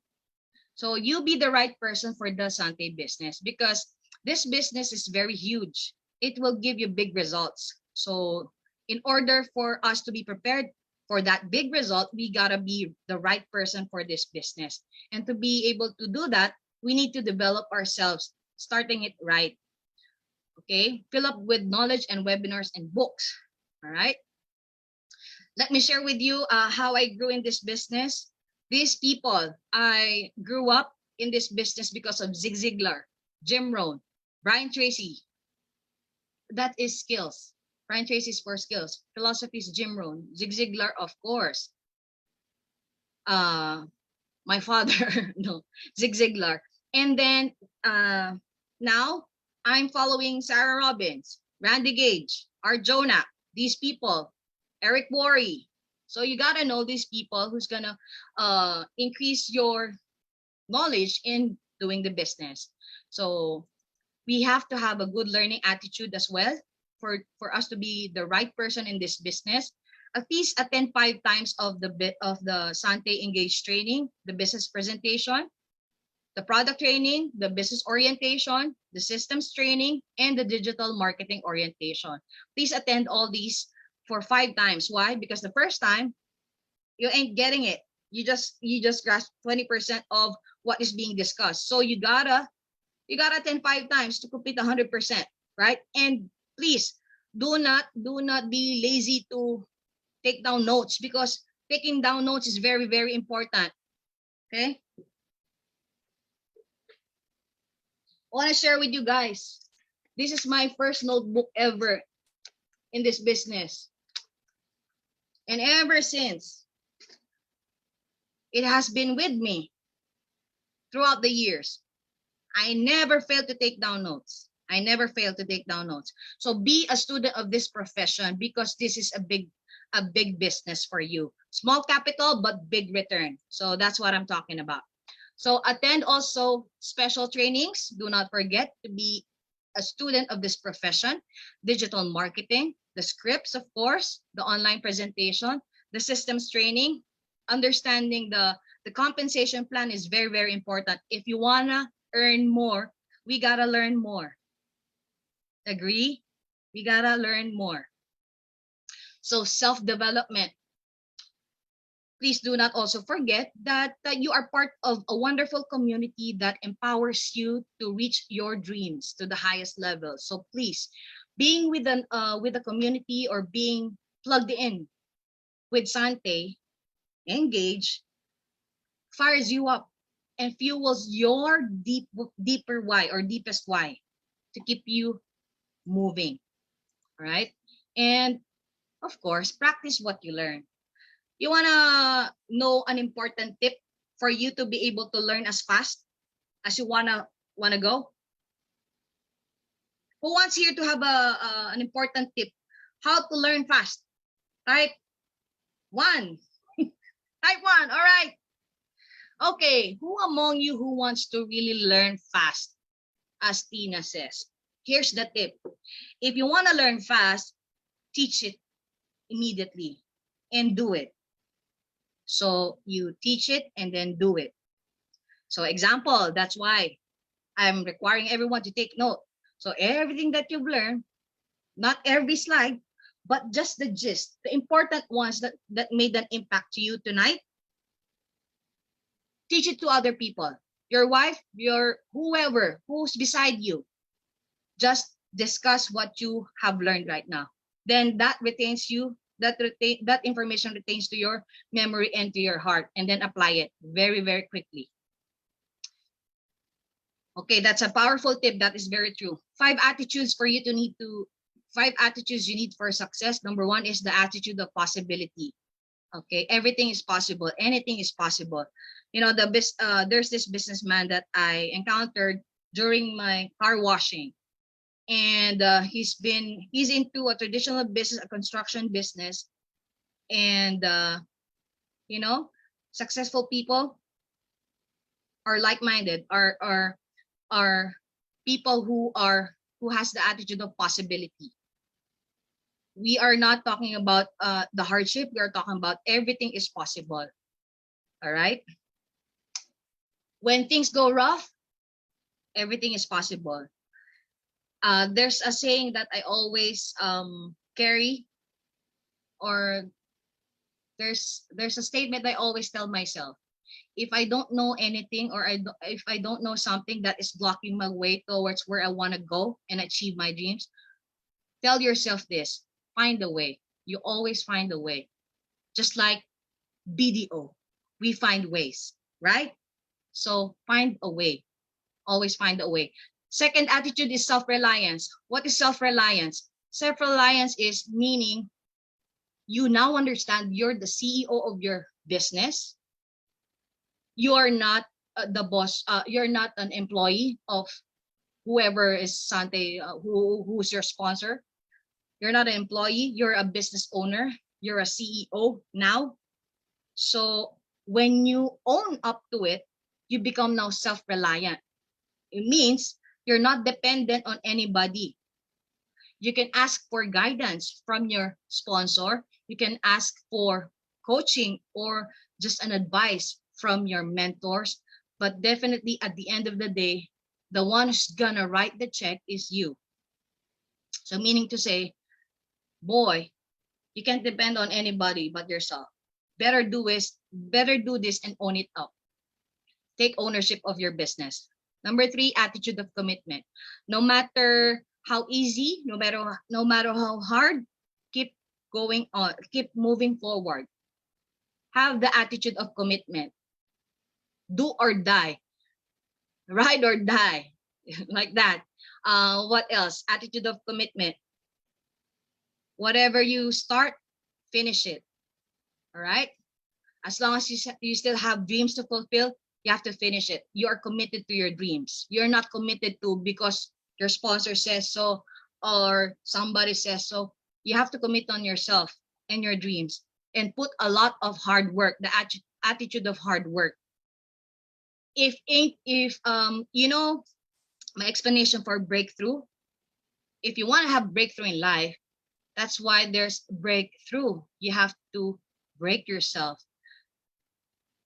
So you be the right person for the Sante business, because this business is very huge. It will give you big results. So in order for us to be prepared for that big result, we gotta be the right person for this business. And to be able to do that, we need to develop ourselves, starting it right. Okay, fill up with knowledge and webinars and books. All right. Let me share with you how I grew in this business. These people, I grew up in this business because of Zig Ziglar, Jim Rohn, Brian Tracy. That is skills. Brian Tracy is for skills. Philosophy is Jim Rohn. Zig Ziglar, of course. My father, no, Zig Ziglar. And then now I'm following Sarah Robbins, Randy Gage, Art Jonah, these people, Eric Worre. So you gotta know these people who's gonna increase your knowledge in doing the business. So we have to have a good learning attitude as well for us to be the right person in this business. At least attend 5 times of the Sante Engage training, the business presentation, the product training, the business orientation, the systems training, and the digital marketing orientation. Please attend all these for 5 times. Why? Because the first time you ain't getting it. You just grasp 20% of what is being discussed. So you gotta attend 5 times to complete 100%, right? And please do not be lazy to take down notes, because taking down notes is very, very important. Okay. I want to share with you guys. This is my first notebook ever in this business. And ever since, it has been with me throughout the years. I never fail to take down notes. I never fail to take down notes. So be a student of this profession, because this is a big business for you. Small capital, but big return. So that's what I'm talking about. So attend also special trainings. Do not forget to be a student of this profession. Digital marketing, the scripts, of course, the online presentation, the systems training, understanding the compensation plan is very, very important. If you wanna earn more, we gotta learn more. Agree? We gotta learn more. So self-development. Please do not also forget that you are part of a wonderful community that empowers you to reach your dreams to the highest level. So please, being with a community or being plugged in with Sante Engage fires you up and fuels your deeper why, or deepest why, to keep you moving. All right? And of course, practice what you learn. You wanna know an important tip for you to be able to learn as fast as you wanna go? Who wants here to have an important tip? How to learn fast? Type 1. Type 1. All right. Okay. Who among you who wants to really learn fast? As Tina says, here's the tip. If you wanna learn fast, teach it immediately and do it. So you teach it and then do it. So example, that's why I'm requiring everyone to take note. So everything that you've learned, not every slide, but just the gist, the important ones that made an impact to you tonight, teach it to other people. Your wife, your whoever who's beside you, just discuss what you have learned right now. Then that retains you, that information retains to your memory and to your heart, and then apply it very, very quickly. Okay, that's a powerful tip. That is very true. 5 attitudes you need for success. Number 1 is the attitude of possibility. Okay, everything is possible. Anything is possible. You know, there's this businessman that I encountered during my car washing. And he's into a traditional business, a construction business. And you know, successful people are like-minded, are people who has the attitude of possibility. We are not talking about the hardship. We are talking about everything is possible. All right. When things go rough, everything is possible. There's a saying that I always carry, or there's a statement I always tell myself. If I don't know anything, or if I don't know something that is blocking my way towards where I want to go and achieve my dreams, tell yourself this: find a way. You always find a way. Just like BDO, we find ways, right? So find a way. Always find a way. Second attitude is self-reliance. What is self-reliance? Self-reliance is meaning you now understand you're the CEO of your business. You are not the boss. You're not an employee of whoever is Sante, who's your sponsor. You're not an employee. You're a business owner. You're a CEO now. So when you own up to it, you become now self-reliant. It means you're not dependent on anybody. You can ask for guidance from your sponsor You can ask for coaching or just an advice from your mentors. But definitely at the end of the day, the one who's gonna write the check is you. So meaning to say, boy, you can't depend on anybody but yourself. Better do this and own it up. Take ownership of your business. Number 3, attitude of commitment. No matter how easy, no matter how hard, keep going on, keep moving forward. Have the attitude of commitment. Do or die, ride or die, like that. What else? Attitude of commitment. Whatever you start, finish it. All right. As long as you still have dreams to fulfill, you have to finish it. You are committed to your dreams. You're not committed to because your sponsor says so or somebody says so. You have to commit on yourself and your dreams and put a lot of hard work, the attitude of hard work. If you know my explanation for breakthrough, if you want to have breakthrough in life, that's why there's breakthrough. You have to break yourself.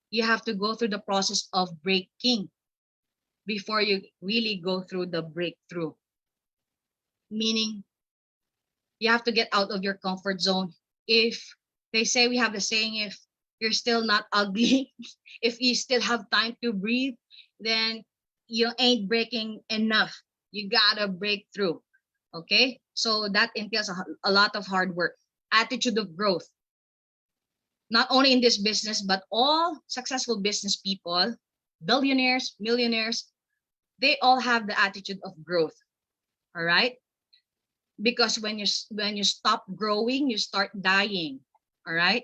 You have to go through the process of breaking before you really go through the breakthrough. Meaning, you have to get out of your comfort zone. If they say, we have the saying, if you're still not ugly, if you still have time to breathe, then you ain't breaking enough. You gotta break through. Okay, so that entails a lot of hard work. Attitude of growth. Not only in this business, but all successful business people, billionaires, millionaires, they all have the attitude of growth. All right, because when you stop growing, you start dying. All right.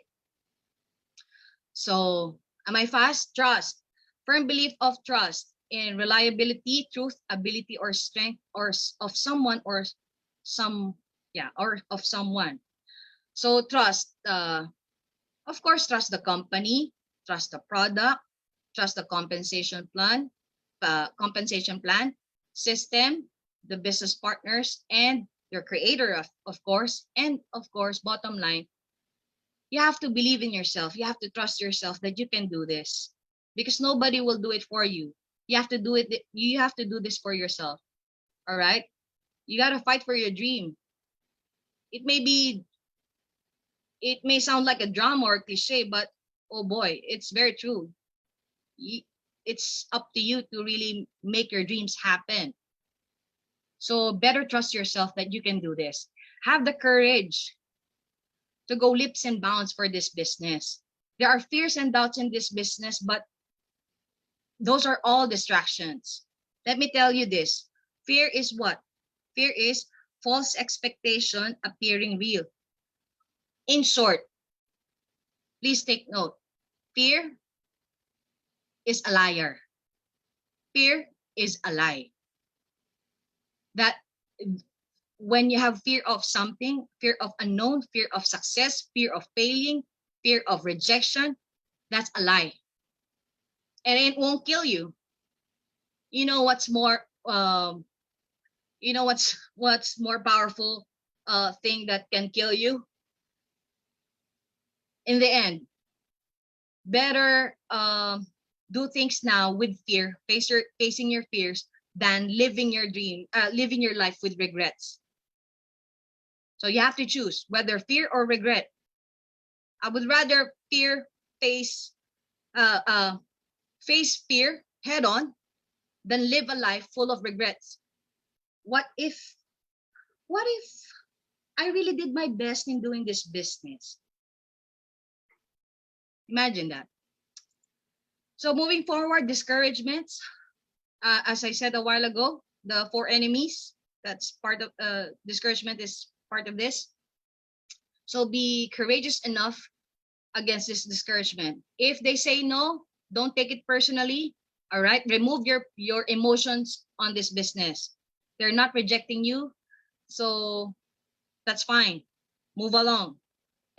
So, am I fast? Trust. Firm belief of trust in reliability, truth, ability, or strength, or of someone, or some, yeah, or of someone. So trust. Of course, trust the company, trust the product, trust the compensation plan, system, the business partners, and your creator, of course. And of course, bottom line, you have to believe in yourself. You have to trust yourself that you can do this, because nobody will do it for you. You have to do it. You have to do this for yourself. All right. You got to fight for your dream. It may sound like a drama or a cliche, but oh boy, it's very true. It's up to you to really make your dreams happen. So better trust yourself that you can do this. Have the courage to go leaps and bounds for this business. There are fears and doubts in this business, but those are all distractions. Let me tell you this. Fear is what? Fear is false expectation appearing real. In short, please take note. Fear is a liar. Fear is a lie. That when you have fear of something, fear of unknown, fear of success, fear of failing, fear of rejection, that's a lie. And it won't kill you. You know what's more what's more powerful thing that can kill you? In the end, better do things now with fear, facing your fears, than living your dream, living your life with regrets. So you have to choose whether fear or regret. I would rather face fear head on than live a life full of regrets. What if I really did my best in doing this business? Imagine that. So moving forward, discouragements. As I said a while ago, the 4 enemies, that's part of discouragement is part of this. So be courageous enough against this discouragement. If they say no, don't take it personally. All right, remove your emotions on this business. They're not rejecting you, so that's fine. Move along.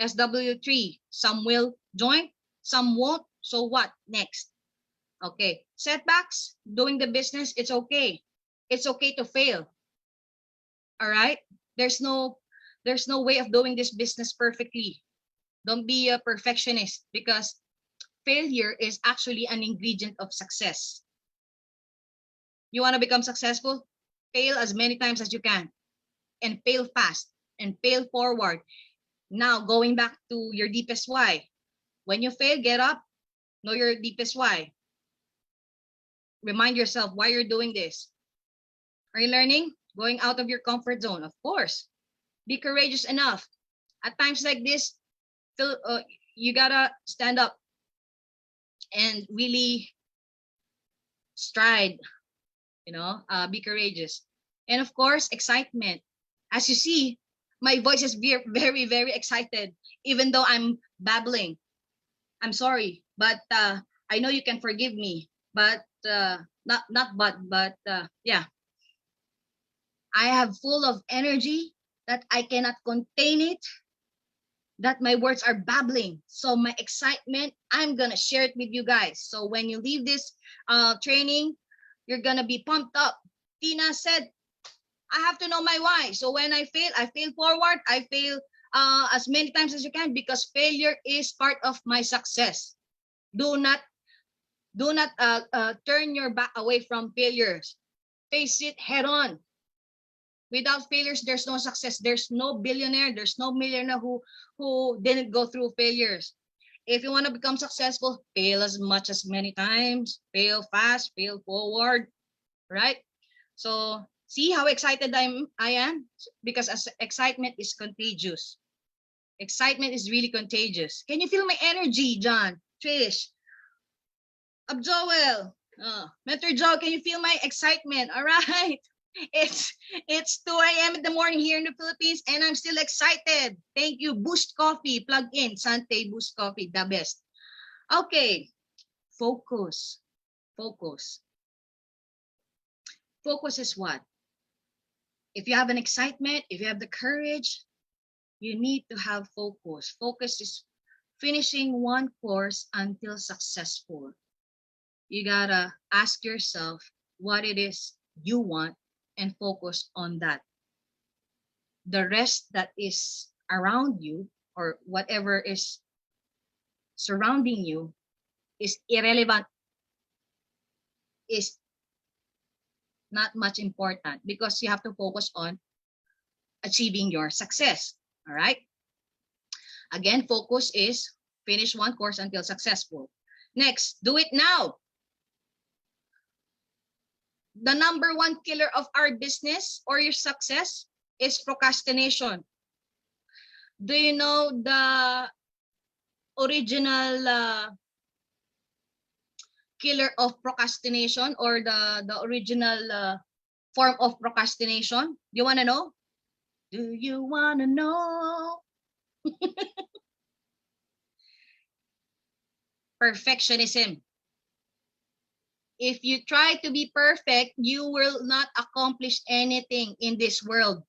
SW3, some will join, some won't. So what next? Okay, setbacks, doing the business, it's okay. It's okay to fail. All right, there's no way of doing this business perfectly. Don't be a perfectionist, because failure is actually an ingredient of success. You want to become successful? Fail as many times as you can, and fail fast, and fail forward. Now, going back to your deepest why. When you fail, get up, know your deepest why. Remind yourself why you're doing this. Are you learning? Going out of your comfort zone, of course. Be courageous enough. At times like this, you gotta stand up and really stride, be courageous. And of course, excitement. As you see, my voice is very, very excited, even though I'm babbling. I'm sorry, but I know you can forgive me. But yeah, I have full of energy that I cannot contain it. That my words are babbling. So my excitement, I'm gonna share it with you guys. So when you leave this training, you're gonna be pumped up. Tina said, I have to know my why. So when I fail forward. I fail as many times as you can, because failure is part of my success. Do not turn your back away from failures. Face it head on. Without failures, there's no success. There's no billionaire. There's no millionaire who didn't go through failures. If you want to become successful, fail as many times. Fail fast. Fail forward. Right? So see how excited I am, because excitement is contagious. Excitement is really contagious. Can you feel my energy, John, Trish, Abjoel, Mentor Joe? Can you feel my excitement? All right. It's 2 a.m. in the morning here in the Philippines, and I'm still excited. Thank you. Boost Coffee, plug in. Sante Boost Coffee, the best. Okay, focus. Focus is what? If you have an excitement, if you have the courage, you need to have focus. Focus is finishing one course until successful. You gotta ask yourself what it is you want and focus on that. The rest that is around you, or whatever is surrounding you, is irrelevant, is not much important, because you have to focus on achieving your success. All right. Again, focus is finish one course until successful. Next, do it now. The number one killer of our business or your success is procrastination. Do you know the original killer of procrastination, or the original form of procrastination? You want to know? Do you want to know? Perfectionism. If you try to be perfect, you will not accomplish anything in this world.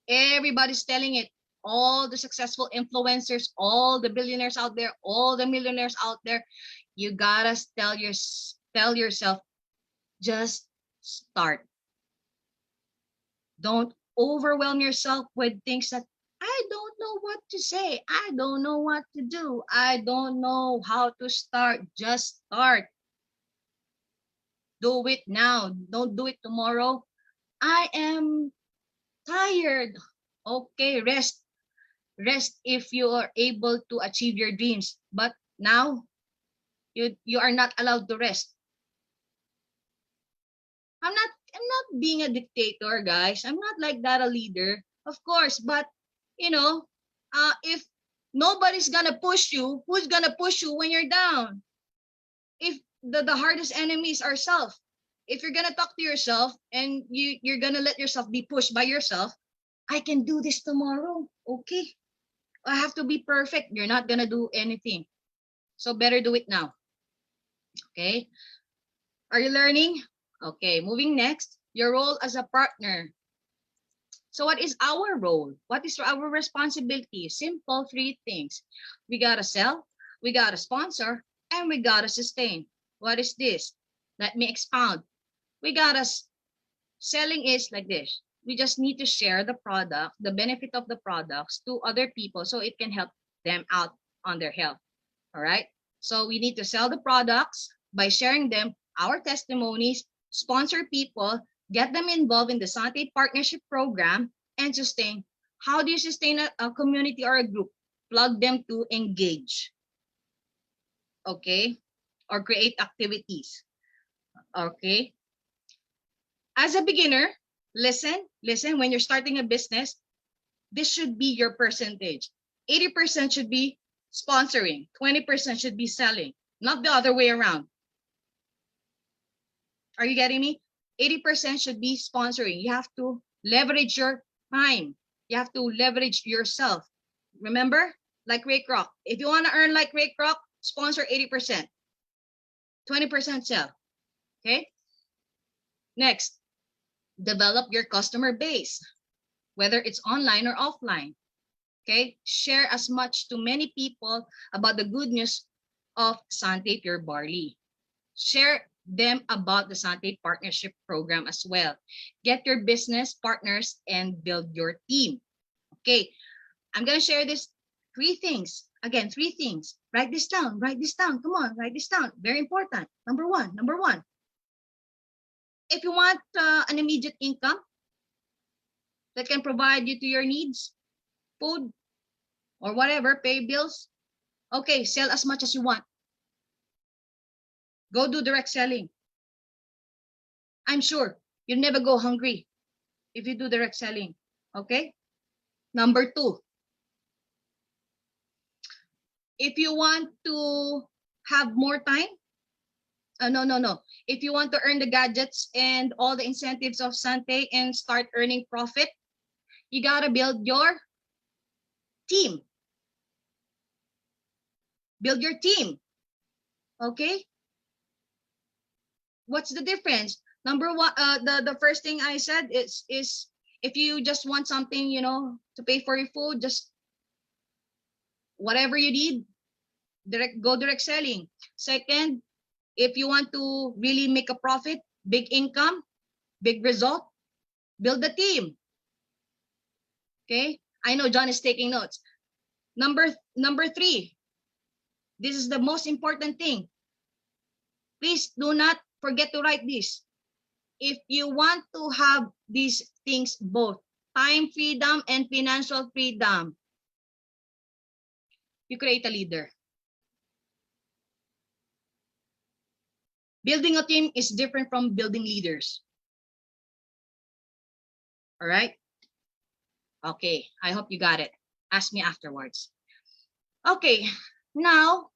Everybody's telling it. All the successful influencers, all the billionaires out there, all the millionaires out there, you gotta tell yourself, just start. Don't overwhelm yourself with things that I don't know what to say. I don't know what to do. I don't know how to start. Just start. Do it now. Don't do it tomorrow. I am tired. Okay, rest. Rest if you are able to achieve your dreams. But now, you are not allowed to rest. I'm not being a dictator, guys. I'm not like that, a leader. Of course, but if nobody's gonna push you, who's gonna push you when you're down? If the hardest enemy is ourselves. If you're gonna talk to yourself and you're gonna let yourself be pushed by yourself, I can do this tomorrow. Okay. I have to be perfect. You're not gonna do anything. So better do it now. Okay. Are you learning? Okay, moving next. Your role as a partner. So what is our role? What is our responsibility? Simple 3 things. We gotta sell, we gotta sponsor, and we gotta sustain. What is this? Let me expound. We gotta selling is like this. we just need to share the product, the benefit of the products to other people so it can help them out on their health. All right. So we need to sell the products by sharing them, our testimonies, sponsor people, get them involved in the Sante Partnership Program, and sustain. How do you sustain a community or a group? Plug them to engage. Okay. Or create activities. Okay. As a beginner, listen, when you're starting a business, this should be your percentage. 80% should be sponsoring, 20% should be selling, not the other way around. Are you getting me? 80% should be sponsoring. You have to leverage your time. You have to leverage yourself. Remember, like Ray Kroc, if you want to earn like Ray Kroc, sponsor 80%, 20% sell. Okay. Next, develop your customer base, whether it's online or offline. Okay, share as much to many people about the good news of Sante Pure Barley. Share them about the Sante Partnership Program as well. Get your business partners and build your team. Okay, I'm gonna share this 3 things. Again, 3 things. Write this down. Write this down. Come on, write this down. Very important. Number one. If you want an immediate income that can provide you to your needs, food, or whatever, pay bills, okay, sell as much as you want. Go do direct selling. I'm sure you'll never go hungry if you do direct selling. Okay. Number 2, if you want to have more time, no. If you want to earn the gadgets and all the incentives of Sante and start earning profit, you gotta build your team. Build your team. Okay. What's the difference? Number 1, the first thing I said is if you just want something, to pay for your food, just whatever you need, go direct selling. Second, if you want to really make a profit, big income, big result, build a team. Okay. I know John is taking notes. Number 3, this is the most important thing. Please do not forget to write this. If you want to have these things both, time freedom and financial freedom, you create a leader. Building a team is different from building leaders. All right? Okay, I hope you got it. Ask me afterwards. Okay, now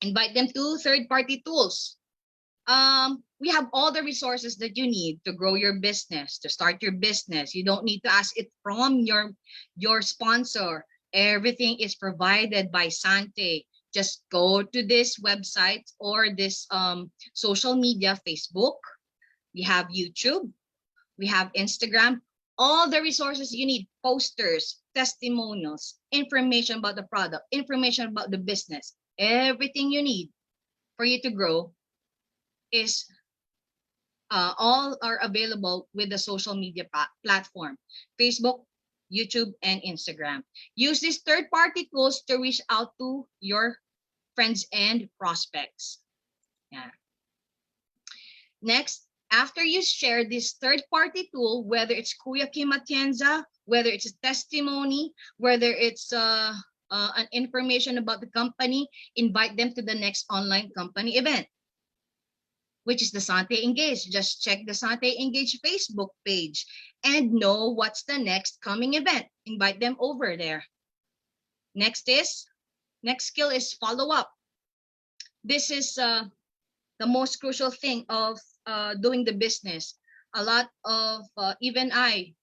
invite them to third-party tools. We have all the resources that you need to grow your business, to start your business. You don't need to ask it from your sponsor. Everything is provided by Sante. Just go to this website or this social media, Facebook. We have YouTube. We have Instagram. All the resources you need, posters, testimonials, information about the product, information about the business, everything you need for you to grow is all are available with the social media platform, Facebook, YouTube, and Instagram. Use these third-party tools to reach out to your friends and prospects. Yeah. Next, after you share this third-party tool, whether it's Kuya Kim Atienza, whether it's a testimony, whether it's an information about the company, invite them to the next online company event, which is the Sante Engage. Just check the Sante Engage Facebook page and know what's the next coming event. Invite them over there. Next skill is follow up. This is the most crucial thing of doing the business. A lot of, even I,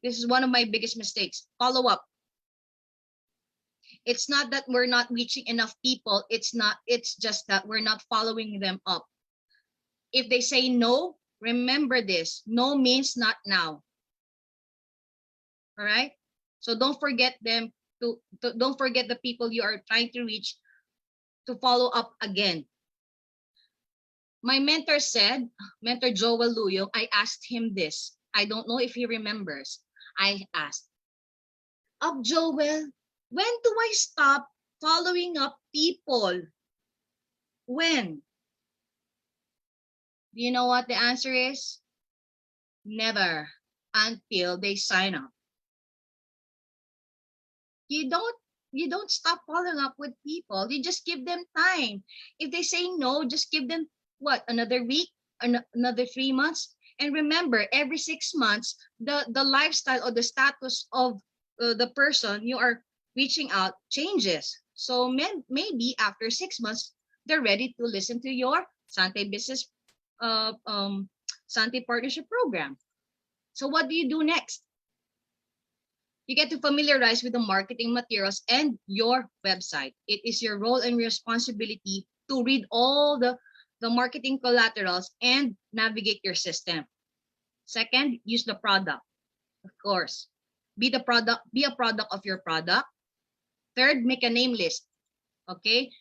this is one of my biggest mistakes, follow up. It's not that we're not reaching enough people. It's just that we're not following them up. If they say no, remember this, no means not now. All right. So don't forget them don't forget the people you are trying to reach to follow up again. My mentor said, Mentor Joel Luyong, I asked him this, I don't know if he remembers. I asked, Joel, when do I stop following up people? When? Do you know what the answer is? Never, until they sign up. You don't stop following up with people. You just give them time. If they say no, just give them what, another week, another 3 months. And remember, every 6 months, the lifestyle or the status of the person you are reaching out changes. So maybe after 6 months, they're ready to listen to your Sante business, Sante partnership program. So what do you do next? You get to familiarize with the marketing materials and your website. It is your role and responsibility to read all the marketing collaterals and navigate your system. Second, use the product. Of course, be a product of your product. Third, make a name list. Okay,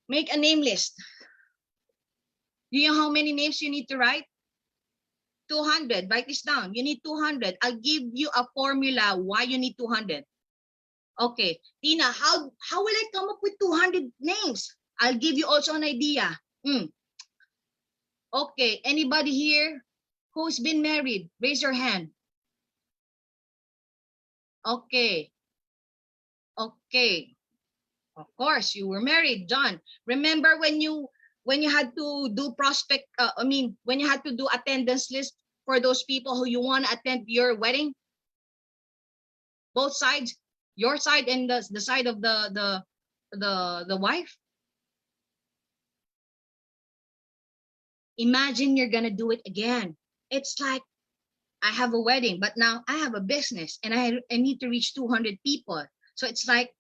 make a name list. Do you know how many names you need to write? 200. Write this down. You need 200. I'll give you a formula why you need 200. Okay, Tina, how will I come up with 200 names? I'll give you also an idea. Okay, anybody here who's been married? Raise your hand. Okay. Okay. Of course, you were married, John. Remember when you had to do when you had to do attendance list for those people who you want to attend your wedding? Both sides, your side and the side of the wife. Imagine you're gonna do it again. It's like, I have a wedding, but now I have a business and I need to reach 200 people. So it's like,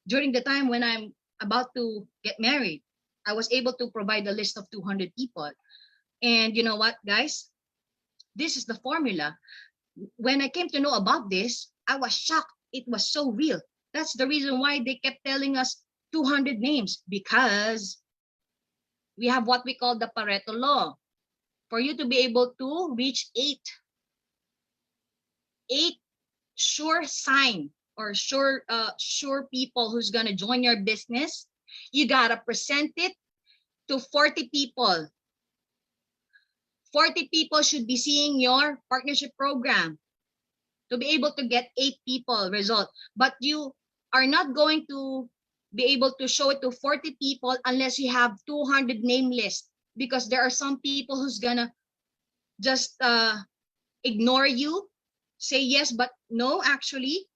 during the time when I'm about to get married, I was able to provide a list of 200 people. And you know what, guys? This is the formula. When I came to know about this, I was shocked. It was so real. That's the reason why they kept telling us 200 names, because we have what we call the Pareto law. For you to be able to reach eight sure sign or sure people who's gonna join your business, you gotta present it to 40 people. 40 people should be seeing your partnership program to be able to get 8 people result. But you are not going to be able to show it to 40 people unless you have 200 name list, because there are some people who's gonna just ignore you, say yes but no actually.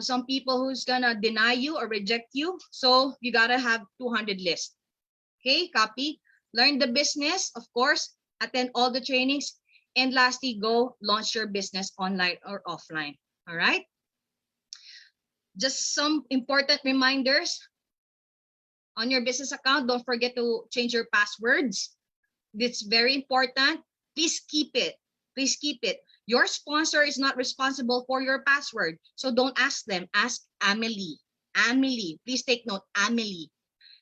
Some people who's gonna deny you or reject you. So you gotta have 200 list. Okay, copy. Learn the business, of course, attend all the trainings, and lastly, go launch your business online or offline. All right. Just some important reminders on your business account. Don't forget to change your passwords. It's very important. Please keep it. Please keep it. Your sponsor is not responsible for your password, so don't ask them. Ask Amelie. Amelie, please take note. Amelie.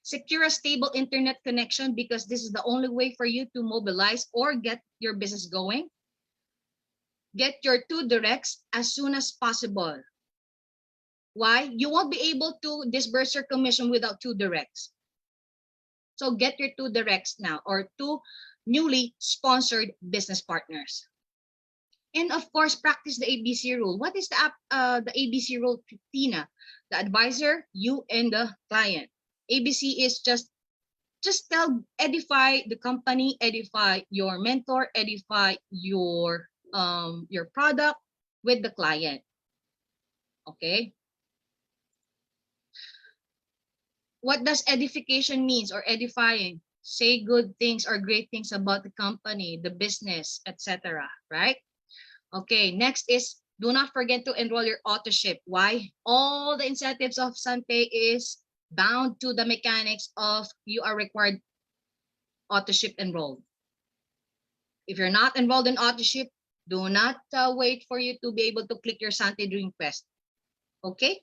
Secure a stable internet connection, because this is the only way for you to mobilize or get your business going. Get your 2 directs as soon as possible. Why? You won't be able to disburse your commission without 2 directs. So get your 2 directs now, or 2 newly sponsored business partners. And of course, practice the ABC rule. What is the ABC rule, Tina? The advisor, you, and the client. ABC is just edify the company, edify your mentor, edify your product with the client. Okay. What does edification means, or edifying? Say good things or great things about the company, the business, etc. Right? Okay, next is, do not forget to enroll your autoship. Why? All the incentives of Sante is bound to the mechanics of you are required autoship enrolled. If you're not enrolled in autoship, do not wait for you to be able to click your Sante Dream Quest. Okay,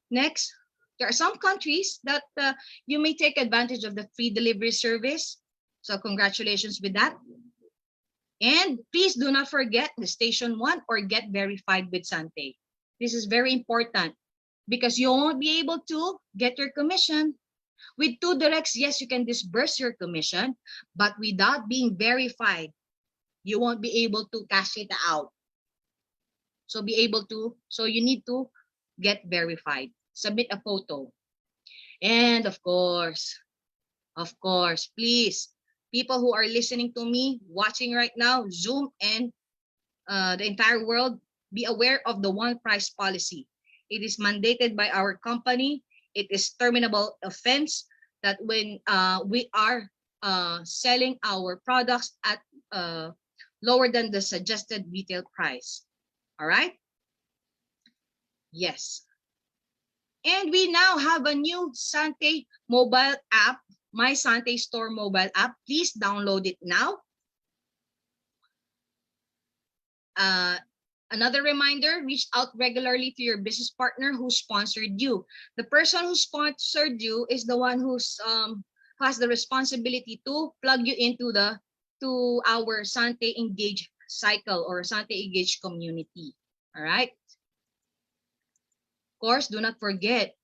next, there are some countries that you may take advantage of the free delivery service. So congratulations with that. And please do not forget the station 1 or get verified with Sante. This is very important because you won't be able to get your commission. With 2 directs, yes, you can disburse your commission, but without being verified, you won't be able to cash it out. So you need to get verified. Submit a photo. And of course, please, people who are listening to me, watching right now, Zoom and the entire world, be aware of the one price policy. It is mandated by our company. It is terminable offense that when we are selling our products at lower than the suggested retail price. All right? Yes. And we now have a new Sante mobile app, My Sante Store mobile app. Please download it now. Another reminder, reach out regularly to your business partner who sponsored you. The person who sponsored you is the one who has the responsibility to plug you into our Sante Engage cycle or Sante Engage community. All right. Of course, do not forget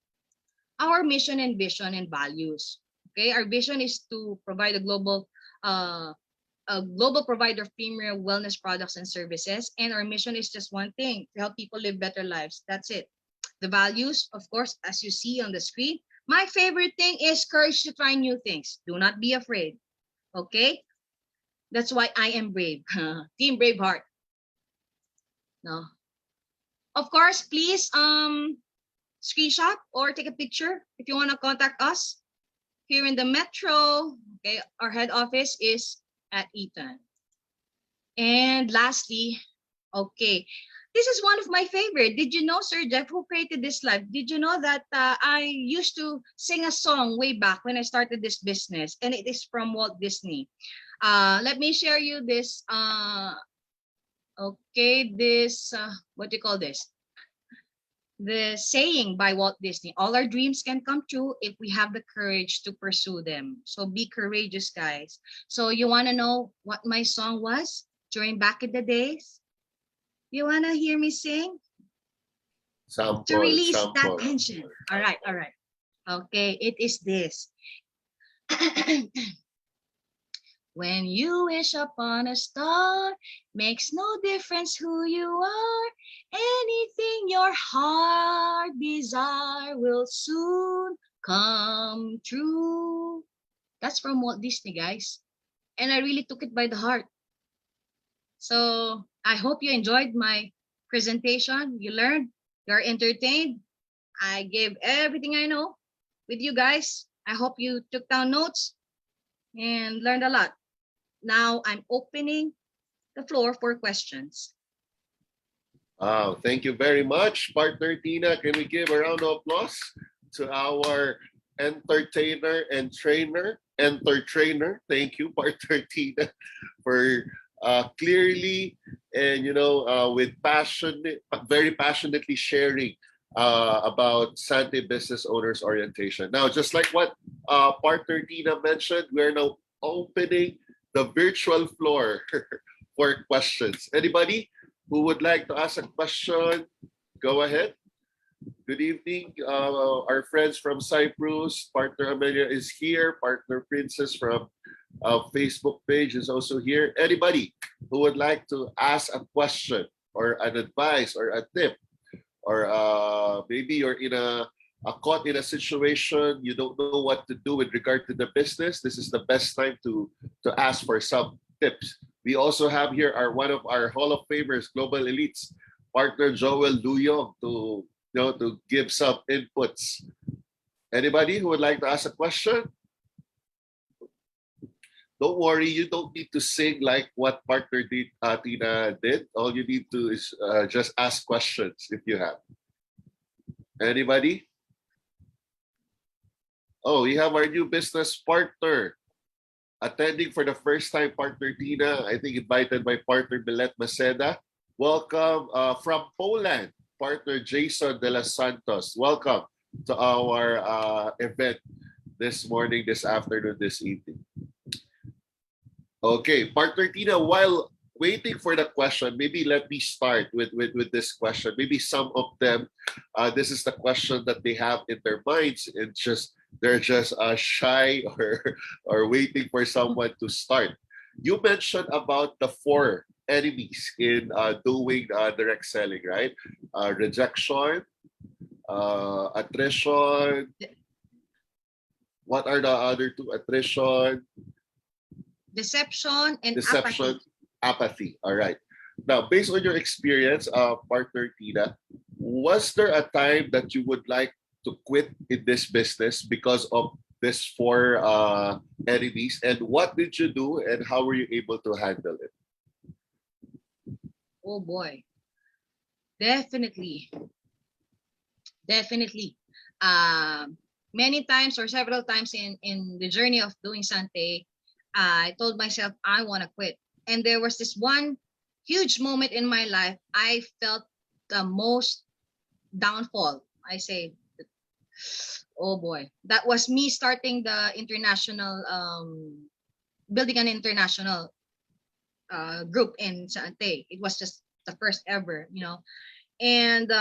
our mission and vision and values. Okay, our vision is to provide a global provider of premium wellness products and services, and our mission is just one thing: to help people live better lives. That's it. The values, of course, as you see on the screen. My favorite thing is courage to try new things. Do not be afraid. Okay, that's why I am brave. Team Braveheart. No. Of course, please screenshot or take a picture if you want to contact us here in the metro. Okay, our head office is at Eaton. And lastly, okay, this is one of my favorite. Did you know, Sir Jeff, who created this live? Did you know that I used to sing a song way back when I started this business, and it is from Walt Disney. Let me share you this. What do you call this? The saying by Walt Disney: all our dreams can come true if we have the courage to pursue them. So be courageous, guys. So you want to know what my song was during back in the days? You want to hear me sing? Sample, To release that sample. tension. All right. Okay, it is this. When you wish upon a star, makes no difference who you are. Anything your heart desire will soon come true. That's from Walt Disney, guys. And I really took it by the heart. So I hope you enjoyed my presentation. You learned, you're entertained. I gave everything I know with you guys. I hope you took down notes and learned a lot. Now I'm opening the floor for questions. Wow, thank you very much, partner Tina. Can we give a round of applause to our entertainer and trainer, enter-trainer? Thank you, partner Tina, for clearly and with very passionately sharing about Sante Business Owners Orientation. Now, just like what partner Tina mentioned, we're now opening the virtual floor for questions. Anybody who would like to ask a question, go ahead. Good evening, our friends from Cyprus. Partner Amelia is here. Partner Princess from Facebook page is also here. Anybody who would like to ask a question or an advice or a tip, or maybe you're caught in a situation, you don't know what to do with regard to the business, this is the best time to ask for some tips. We also have here one of our Hall of Famers, Global Elites, partner Joel Luyong, to give some inputs. Anybody who would like to ask a question? Don't worry, you don't need to sing like what partner Tina did. All you need to is just ask questions if you have. Anybody? Oh, we have our new business partner attending for the first time, partner Tina. I think invited by partner Milet Maceda. Welcome from Poland, partner Jason de los Santos. Welcome to our event this morning, this afternoon, this evening. Okay, partner Tina, while waiting for the question, maybe let me start with this question. Maybe some of them, this is the question that they have in their minds, and just they're just shy or waiting for someone to start. You mentioned about the four enemies in doing direct selling, right? Rejection, attrition. What are the other two? Attrition, Deception and deception, apathy. apathy. All right. Now, based on your experience, partner Tina, was there a time that you would like to quit in this business because of these four enemies? And what did you do, and how were you able to handle it? Oh boy. Definitely. Definitely. Many times or several times in the journey of doing Sante, I told myself I want to quit. And there was this one huge moment in my life I felt the most downfall. I say, oh boy, that was me starting the international, building an international group in Sante. It was just the first ever, and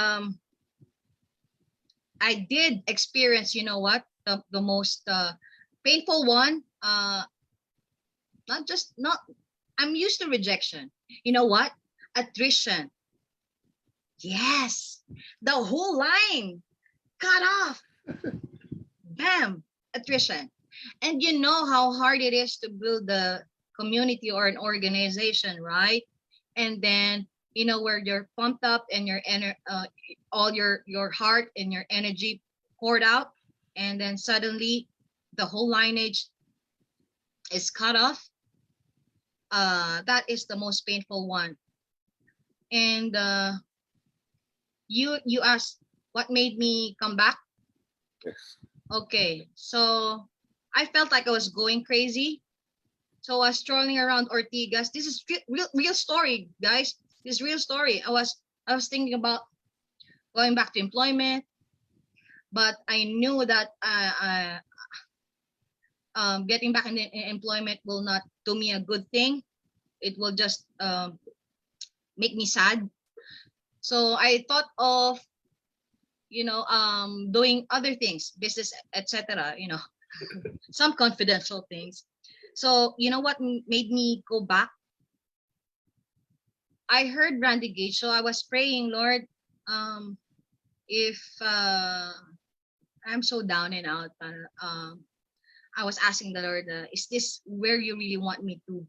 I did experience, you know what, the most painful one. Not I'm used to rejection. You know what? Attrition. Yes, the whole line cut off. Bam, attrition. And you know how hard it is to build a community or an organization, right? And then where you're pumped up and all your heart and your energy poured out, and then suddenly the whole lineage is cut off. That is the most painful one. And you asked what made me come back. Yes. Okay, so I felt like I was going crazy. So I was strolling around Ortigas. This is real story, guys. This is real story. I was thinking about going back to employment, but I knew that getting back in employment will not do me a good thing. It will just make me sad. So I thought of doing other things, business, etc. Some confidential things. So you know what made me go back? I heard Randy Gage, so I was praying, Lord, if I'm so down and out, I was asking the Lord, is this where you really want me to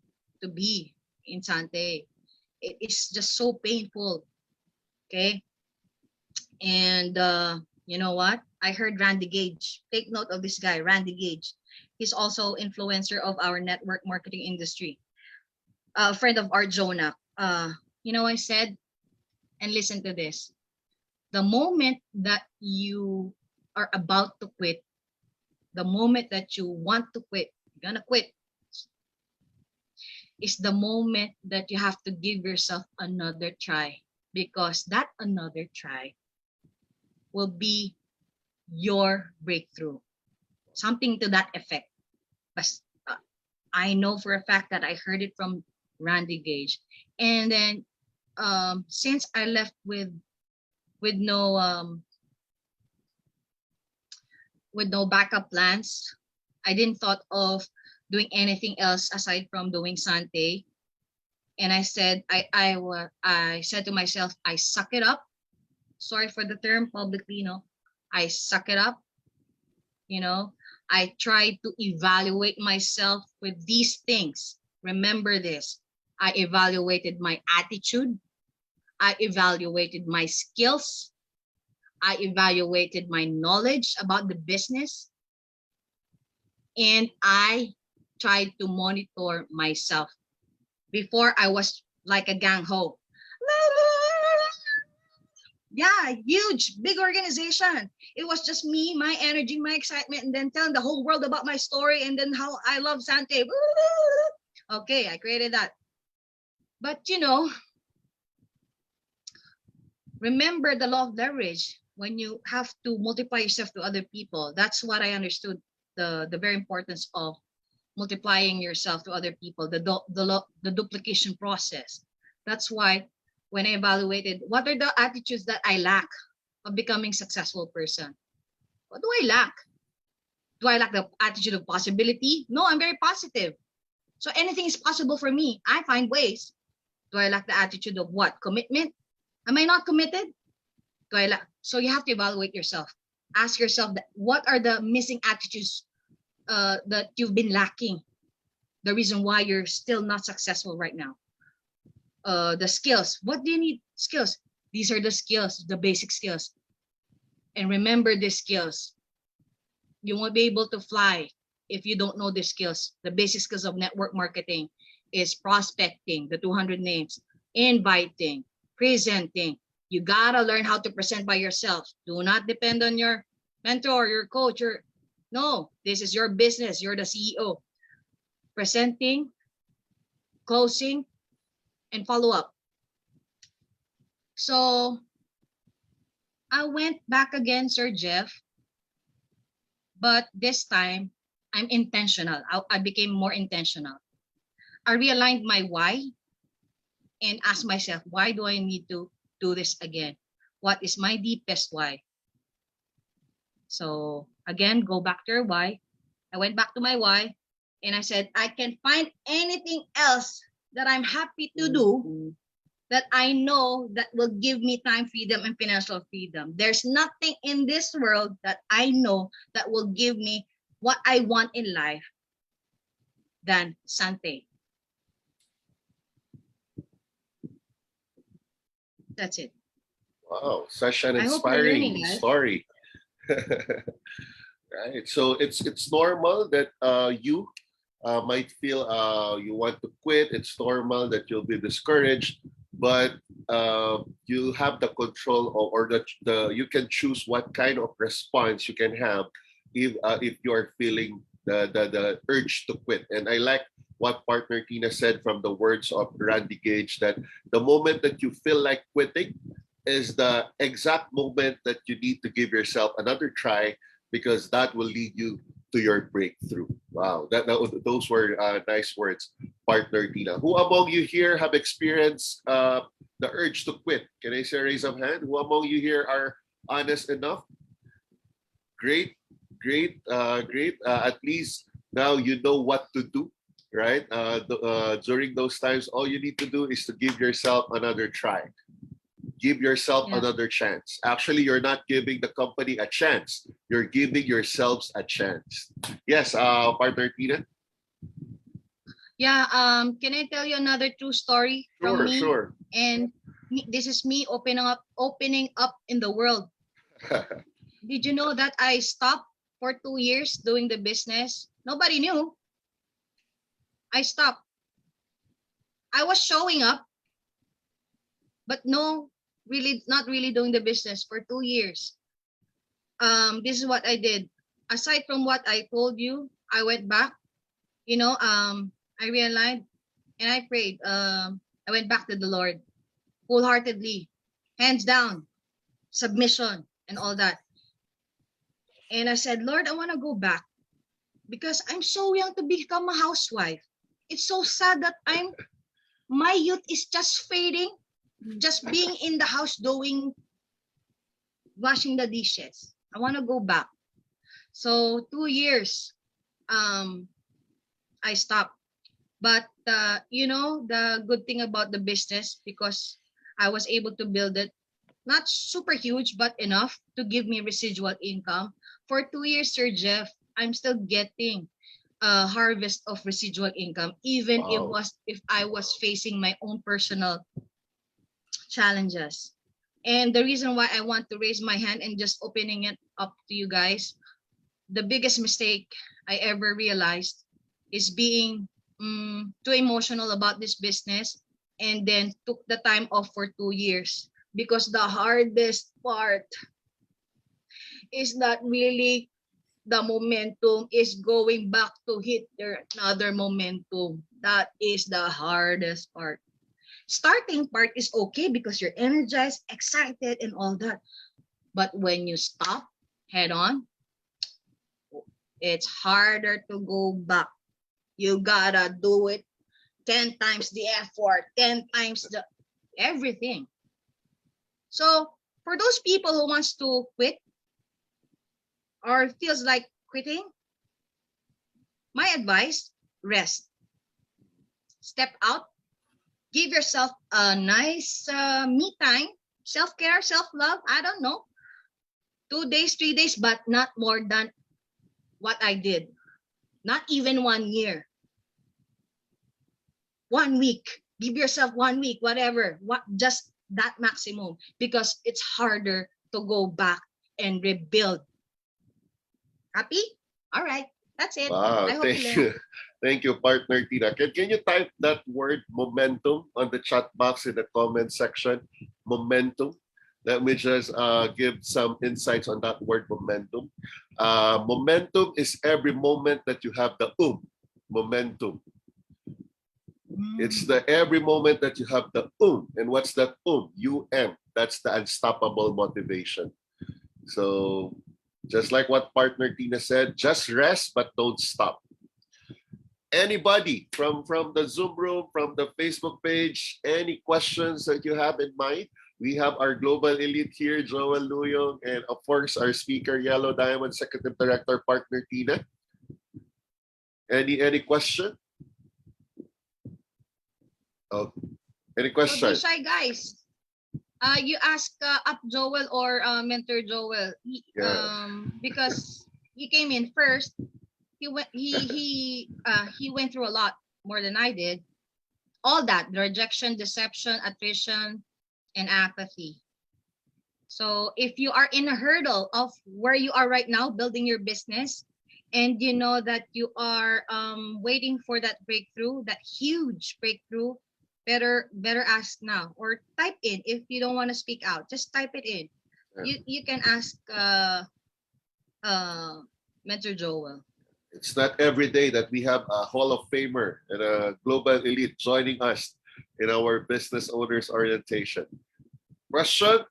be in Sante? It is just so painful, okay? And you know what? I heard Randy Gage. Take note of this guy, Randy Gage. He's also influencer of our network marketing industry. A friend of Art Jonah. I said, and listen to this. The moment that you are about to quit, the moment that you want to quit, you're gonna quit, is the moment that you have to give yourself another try, because that another try will be your breakthrough. Something to that effect. But I know for a fact that I heard it from Randy Gage. And then since I left with no backup plans, I didn't thought of doing anything else aside from doing Sante. And I said I said to myself, I suck it up. Sorry for the term publicly, I suck it up. I try to evaluate myself with these things. Remember this. I evaluated my attitude. I evaluated my skills. I evaluated my knowledge about the business. And I tried to monitor myself. Before, I was like a gang ho. Yeah, huge, big organization. It was just me, my energy, my excitement, and then telling the whole world about my story and then how I love Sante. Okay, I created that. But remember the law of leverage. When you have to multiply yourself to other people, that's what I understood, the very importance of multiplying yourself to other people, the duplication process. That's why when I evaluated what are the attitudes that I lack of becoming successful person, what do I lack? Do I lack the attitude of possibility? No, I'm very positive. So anything is possible for me. I find ways. Do I lack the attitude of what? Commitment? Am I not committed? Do I lack? So you have to evaluate yourself. Ask yourself that what are the missing attitudes that you've been lacking? The reason why you're still not successful right now. The skills. What do you need? Skills. These are the skills, the basic skills. And remember these skills. You won't be able to fly if you don't know the skills. The basic skills of network marketing is prospecting, the 200 names, inviting, presenting. You gotta learn how to present by yourself. Do not depend on your mentor, your coach. No, this is your business. You're the CEO. Presenting, closing, and follow up. So I went back again, Sir Jeff, but this time I'm intentional. I became more intentional. I realigned my why and asked myself, why do I need to do this again? What is my deepest why? So again, go back to your why. I went back to my why and I said, I can find anything else that I'm happy to do that I know that will give me time freedom and financial freedom. There's nothing in this world that I know that will give me what I want in life than Sante. That's it. Wow, such an I hope you're learning, inspiring guys. story. Right. So it's normal that you might feel you want to quit. It's normal that you'll be discouraged, but you have the control or the you can choose what kind of response you can have if you are feeling the urge to quit. And I like what partner Tina said from the words of Randy Gage that the moment that you feel like quitting is the exact moment that you need to give yourself another try because that will lead you to your breakthrough. Wow, those were nice words, partner Tina. Who among you here have experienced the urge to quit? Can I say raise of hand? Who among you here are honest enough? Great, great. At least now you know what to do, right? During those times, all you need to do is to give yourself another try. Give yourself another chance. Actually, you're not giving the company a chance. You're giving yourselves a chance. Yes, partner Tina? Yeah, can I tell you another true story from me? Sure. And this is me opening up in the world. Did you know that I stopped for 2 years doing the business? Nobody knew. I stopped. I was showing up, but not really doing the business for 2 years. This is what I did. Aside from what I told you, I went back, I realized and I prayed. I went back to the Lord wholeheartedly, hands down, submission and all that. And I said, Lord, I want to go back because I'm so young to become a housewife. It's so sad that my youth is just fading, just being in the house washing the dishes. I want to go back. So 2 years, I stopped. But the good thing about the business, because I was able to build it, not super huge, but enough to give me residual income. For 2 years, Sir Jeff, I'm still getting a harvest of residual income, even if I was facing my own personal challenges. And the reason why I want to raise my hand and just opening it up to you guys, the biggest mistake I ever realized is being too emotional about this business and then took the time off for 2 years, because the hardest part is not really the momentum, is going back to hit another momentum. That is the hardest part. Starting part is okay because you're energized, excited, and all that. But when you stop head on, it's harder to go back. You gotta do it 10 times the effort, 10 times the everything. So for those people who wants to quit or feels like quitting, my advice, rest. Step out, give yourself a nice me time, self-care, self-love, I don't know. 2 days, 3 days, but not more than what I did. Not even 1 year. 1 week. Give yourself 1 week, whatever. Just that maximum, because it's harder to go back and rebuild. Happy? All right. That's it. Wow, I hope thank you learned. you. Thank you, partner Tina. Can you type that word momentum on the chat box in the comment section? Momentum. Let me just give some insights on that word momentum. Momentum is every moment that you have the momentum. It's the every moment that you have the And what's that UM. That's the unstoppable motivation. So just like what partner Tina said, just rest but don't stop. Anybody from the Zoom room, from the Facebook page, any questions that you have in mind? We have our global elite here, Joel Luyong, and of course our speaker, Yellow Diamond Executive Director, partner Tina. Any question? Oh, any Don't be questions? shy, guys. You ask up Joel or mentor Joel. Because he came in first. He went through a lot more than I did. All that, the rejection, deception, attrition, and apathy. So if you are in a hurdle of where you are right now, building your business, and you know that you are waiting for that breakthrough, that huge breakthrough, better ask now, or type in. If you don't want to speak out, just type it in. You can ask mentor Joel. It's not every day that we have a Hall of Famer and a global elite joining us in our business owners orientation. Question?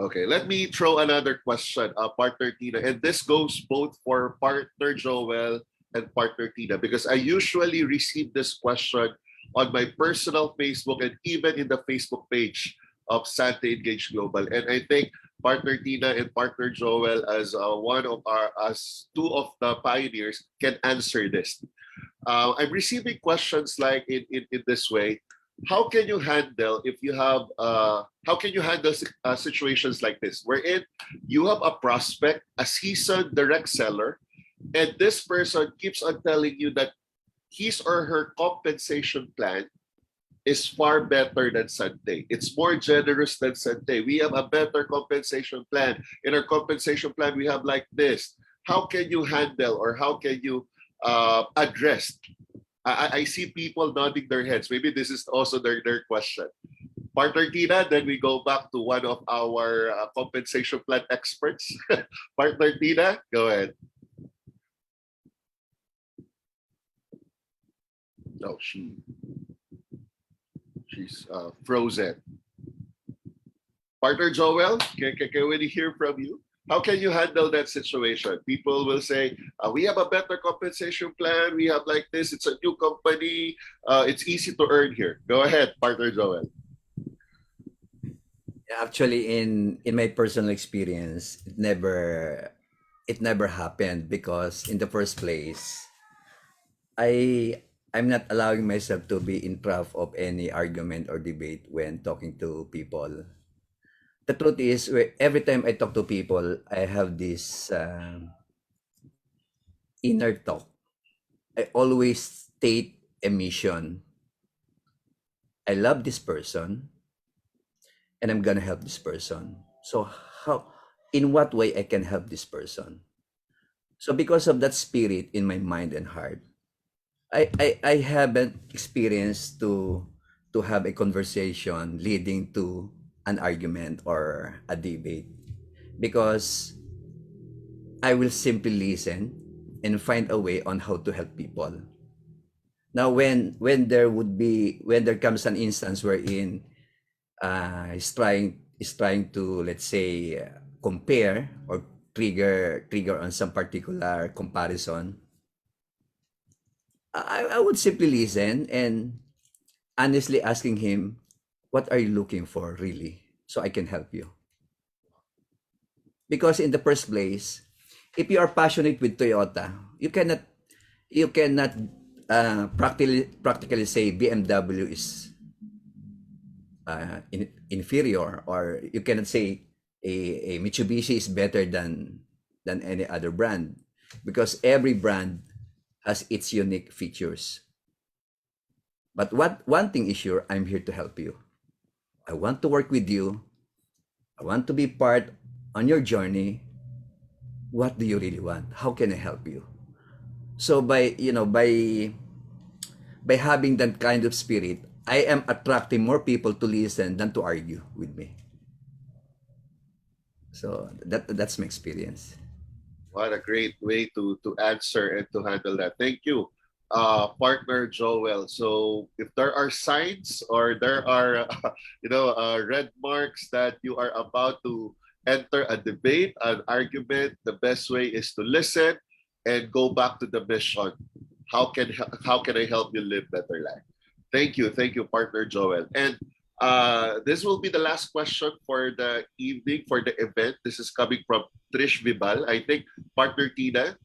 Okay, let me throw another question, partner Tina, and this goes both for partner Joel and partner Tina, because I usually receive this question on my personal Facebook and even in the Facebook page of Sante Engage Global. And I think partner Tina and partner Joel, as two of the pioneers, can answer this. I'm receiving questions like in this way. How can you handle situations like this, wherein you have a prospect, a seasoned direct seller, and this person keeps on telling you that his or her compensation plan is far better than Sante. It's more generous than Sante. We have a better compensation plan. In our compensation plan, we have like this. How can you handle, or how can you address? I see people nodding their heads. Maybe this is also their question. Partner Tina, then we go back to one of our compensation plan experts. Partner Tina, go ahead. No, she's frozen. Partner Joel, can we hear from you? How can you handle that situation? People will say, we have a better compensation plan. We have like this. It's a new company. It's easy to earn here. Go ahead, partner Joel. Actually, in my personal experience, it never happened, because in the first place, I'm not allowing myself to be in trap of any argument or debate when talking to people. The truth is, every time I talk to people, I have this inner talk. I always state a mission. I love this person, and I'm gonna help this person. So in what way I can help this person? So because of that spirit in my mind and heart, I haven't experienced to have a conversation leading to an argument or a debate, because I will simply listen and find a way on how to help people. Now, when there comes an instance wherein is trying to, let's say, compare or trigger on some particular comparison, I would simply listen and honestly asking him, what are you looking for really? So I can help you. Because in the first place, if you are passionate with Toyota, you cannot practically say BMW is inferior, or you cannot say a Mitsubishi is better than any other brand, because every brand has its unique features. But one thing is sure, I'm here to help you. I want to work with you. I want to be part on your journey. What do you really want? How can I help you? So by having that kind of spirit, I am attracting more people to listen than to argue with me. So that's my experience. What a great way to answer and to handle that. Thank you, partner Joel. So if there are signs or there are red marks that you are about to enter a debate, an argument, the best way is to listen and go back to the mission. How can I help you live better life? Thank you, partner Joel. And this will be the last question for the evening, for the event. This is coming from Trish Vibal. I think partner Tina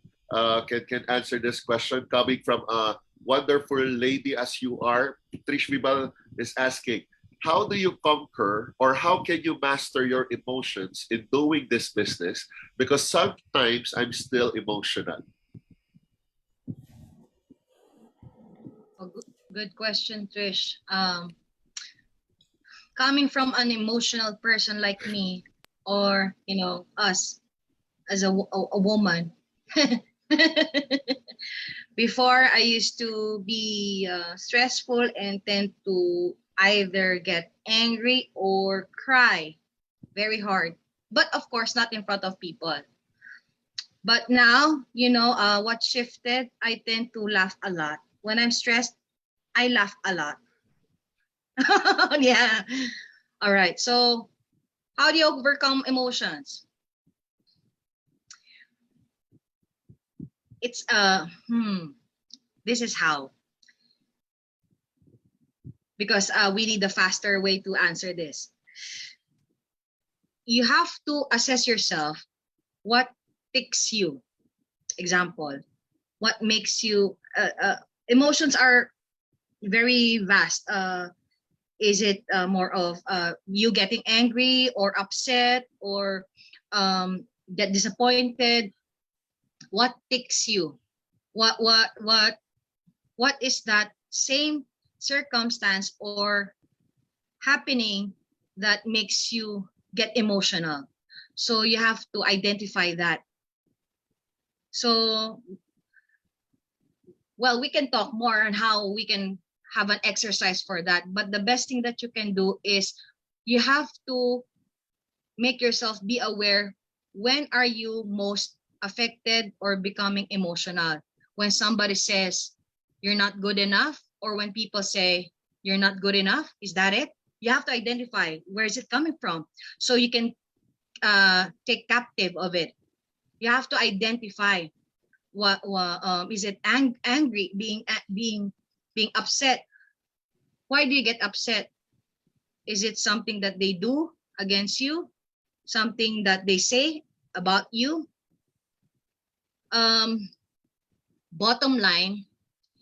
can answer this question, coming from a wonderful lady as you are. Trish Vibal is asking, how do you conquer, or how can you master your emotions in doing this business? Because sometimes I'm still emotional. Good question, Trish. Coming from an emotional person like me, or us as a woman, before I used to be stressful and tend to either get angry or cry very hard, but of course not in front of people. But now, what shifted, I tend to laugh a lot. When I'm stressed, I laugh a lot. Yeah. All right. So how do you overcome emotions? It's this is how, because we need a faster way to answer this. You have to assess yourself, what ticks you. Example, what makes you emotions are very vast. Is it more of you getting angry or upset or get disappointed? What ticks you? What is that same circumstance or happening that makes you get emotional? So you have to identify that. So, well, we can talk more on how we can have an exercise for that. But the best thing that you can do is you have to make yourself be aware, when are you most affected or becoming emotional? When somebody says you're not good enough, or when people say you're not good enough, is that it? You have to identify, where is it coming from, so you can take captive of it. You have to identify what is it angry, being upset. Why do you get upset? Is it something that they do against you? Something that they say about you? Bottom line,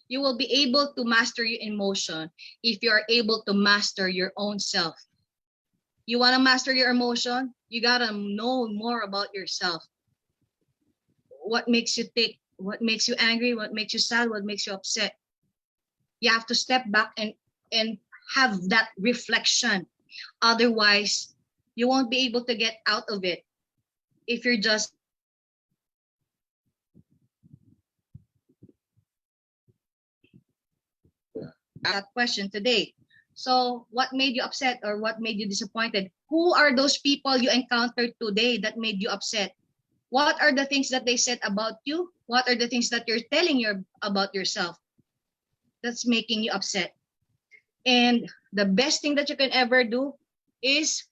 you will be able to master your emotion if you are able to master your own self. You want to master your emotion? You got to know more about yourself. What makes you tick? What makes you angry? What makes you sad? What makes you upset? You have to step back and have that reflection. Otherwise, you won't be able to get out of it if you're just that question today. So what made you upset, or what made you disappointed? Who are those people you encountered today that made you upset? What are the things that they said about you? What are the things that you're telling about yourself that's making you upset? And the best thing that you can ever do is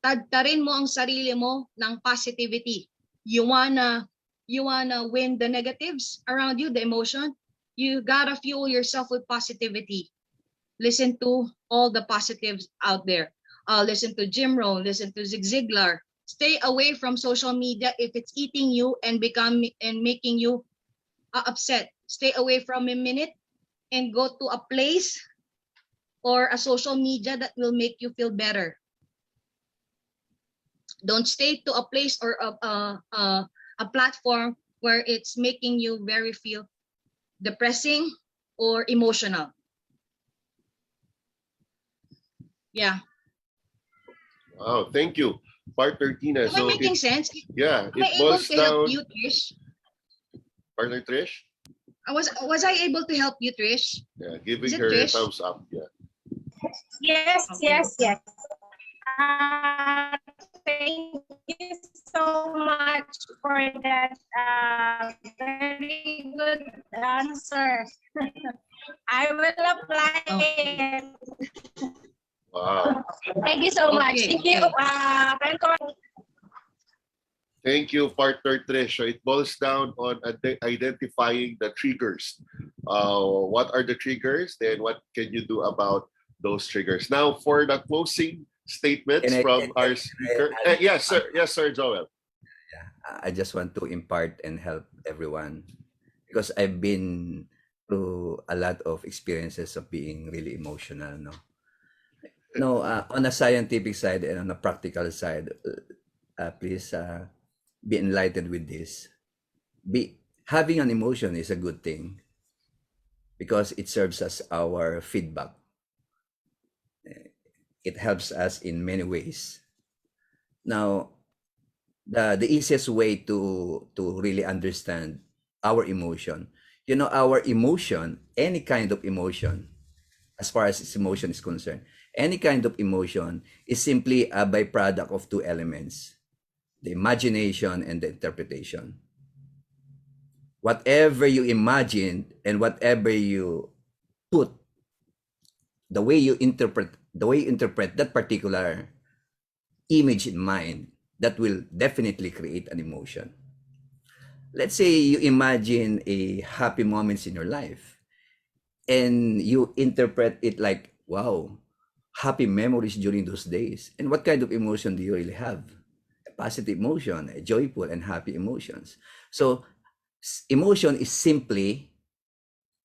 tagtarin mo ang sarili mo ng positivity. You wanna you wanna win the negatives around you, the emotion, you gotta fuel yourself with positivity. Listen to all the positives out there. Listen to Jim Rohn, listen to Zig Ziglar. Stay away from social media if it's eating you and making you upset. Stay away from a minute and go to a place or a social media that will make you feel better. Don't stay to a place or a platform where it's making you very feel depressing or emotional. Yeah. Wow, thank you, partner Tina. Am I So making sense? yeah, Am I it able boils to help down, you, Trish? partner Trish. Was I able to help you, Trish? Yeah, Is giving it her a Trish? thumbs up. Yeah. Yes, Okay. yes. Thank you so much for that very good answer. I will apply Okay. it. Wow. Thank you so much. Okay. Thank you. Thank you, partner Trish. So it boils down on identifying the triggers. What are the triggers? Then what can you do about those triggers? Now, for the closing statements from our speaker. Yes, sir. Yes, sir, Joel. Yeah, I just want to impart and help everyone because I've been through a lot of experiences of being really emotional. No, on a scientific side and on a practical side, please be enlightened with this. Having an emotion is a good thing because it serves as our feedback. It helps us in many ways. Now, the easiest way to really understand our emotion, our emotion, any kind of emotion, as far as its emotion is concerned, any kind of emotion is simply a byproduct of two elements: the imagination and the interpretation. Whatever you imagine and whatever you put, the way you interpret that particular image in mind, that will definitely create an emotion. Let's say you imagine a happy moments in your life and you interpret it like, wow, happy memories during those days. And what kind of emotion do you really have? A positive emotion, a joyful and happy emotions. So emotion is simply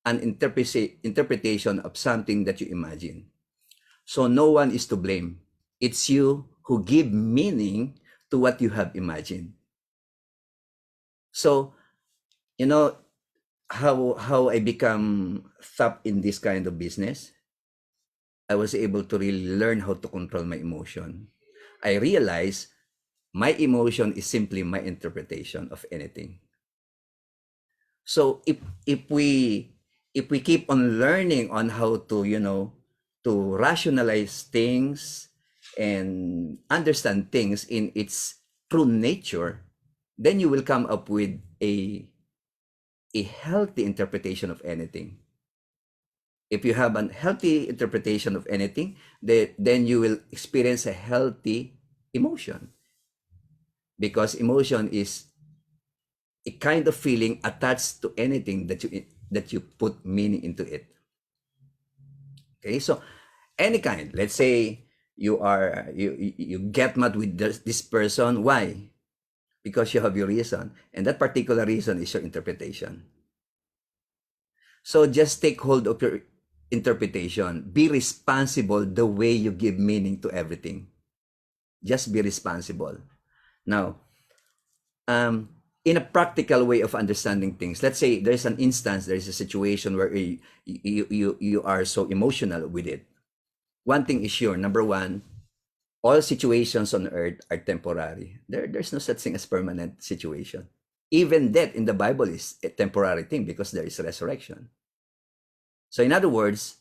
an interpretation of something that you imagine. So no one is to blame. It's you who give meaning to what you have imagined. So, you know, how I become top in this kind of business, I was able to really learn how to control my emotion. I realized my emotion is simply my interpretation of anything. So if we keep on learning on how to to rationalize things and understand things in its true nature, then you will come up with a healthy interpretation of anything. If you have a healthy interpretation of anything, then you will experience a healthy emotion, because emotion is a kind of feeling attached to anything that you put meaning into it. Okay, so any kind. Let's say you get mad with this person. Why? Because you have your reason, and that particular reason is your interpretation. So just take hold of your interpretation. Be responsible the way you give meaning to everything. Just be responsible. Now, in a practical way of understanding things, let's say there's an instance, there's a situation where you are so emotional with it. One thing is sure: number one, all situations on earth are temporary. There's no such thing as permanent situation. Even death in the Bible is a temporary thing because there is resurrection. So in other words,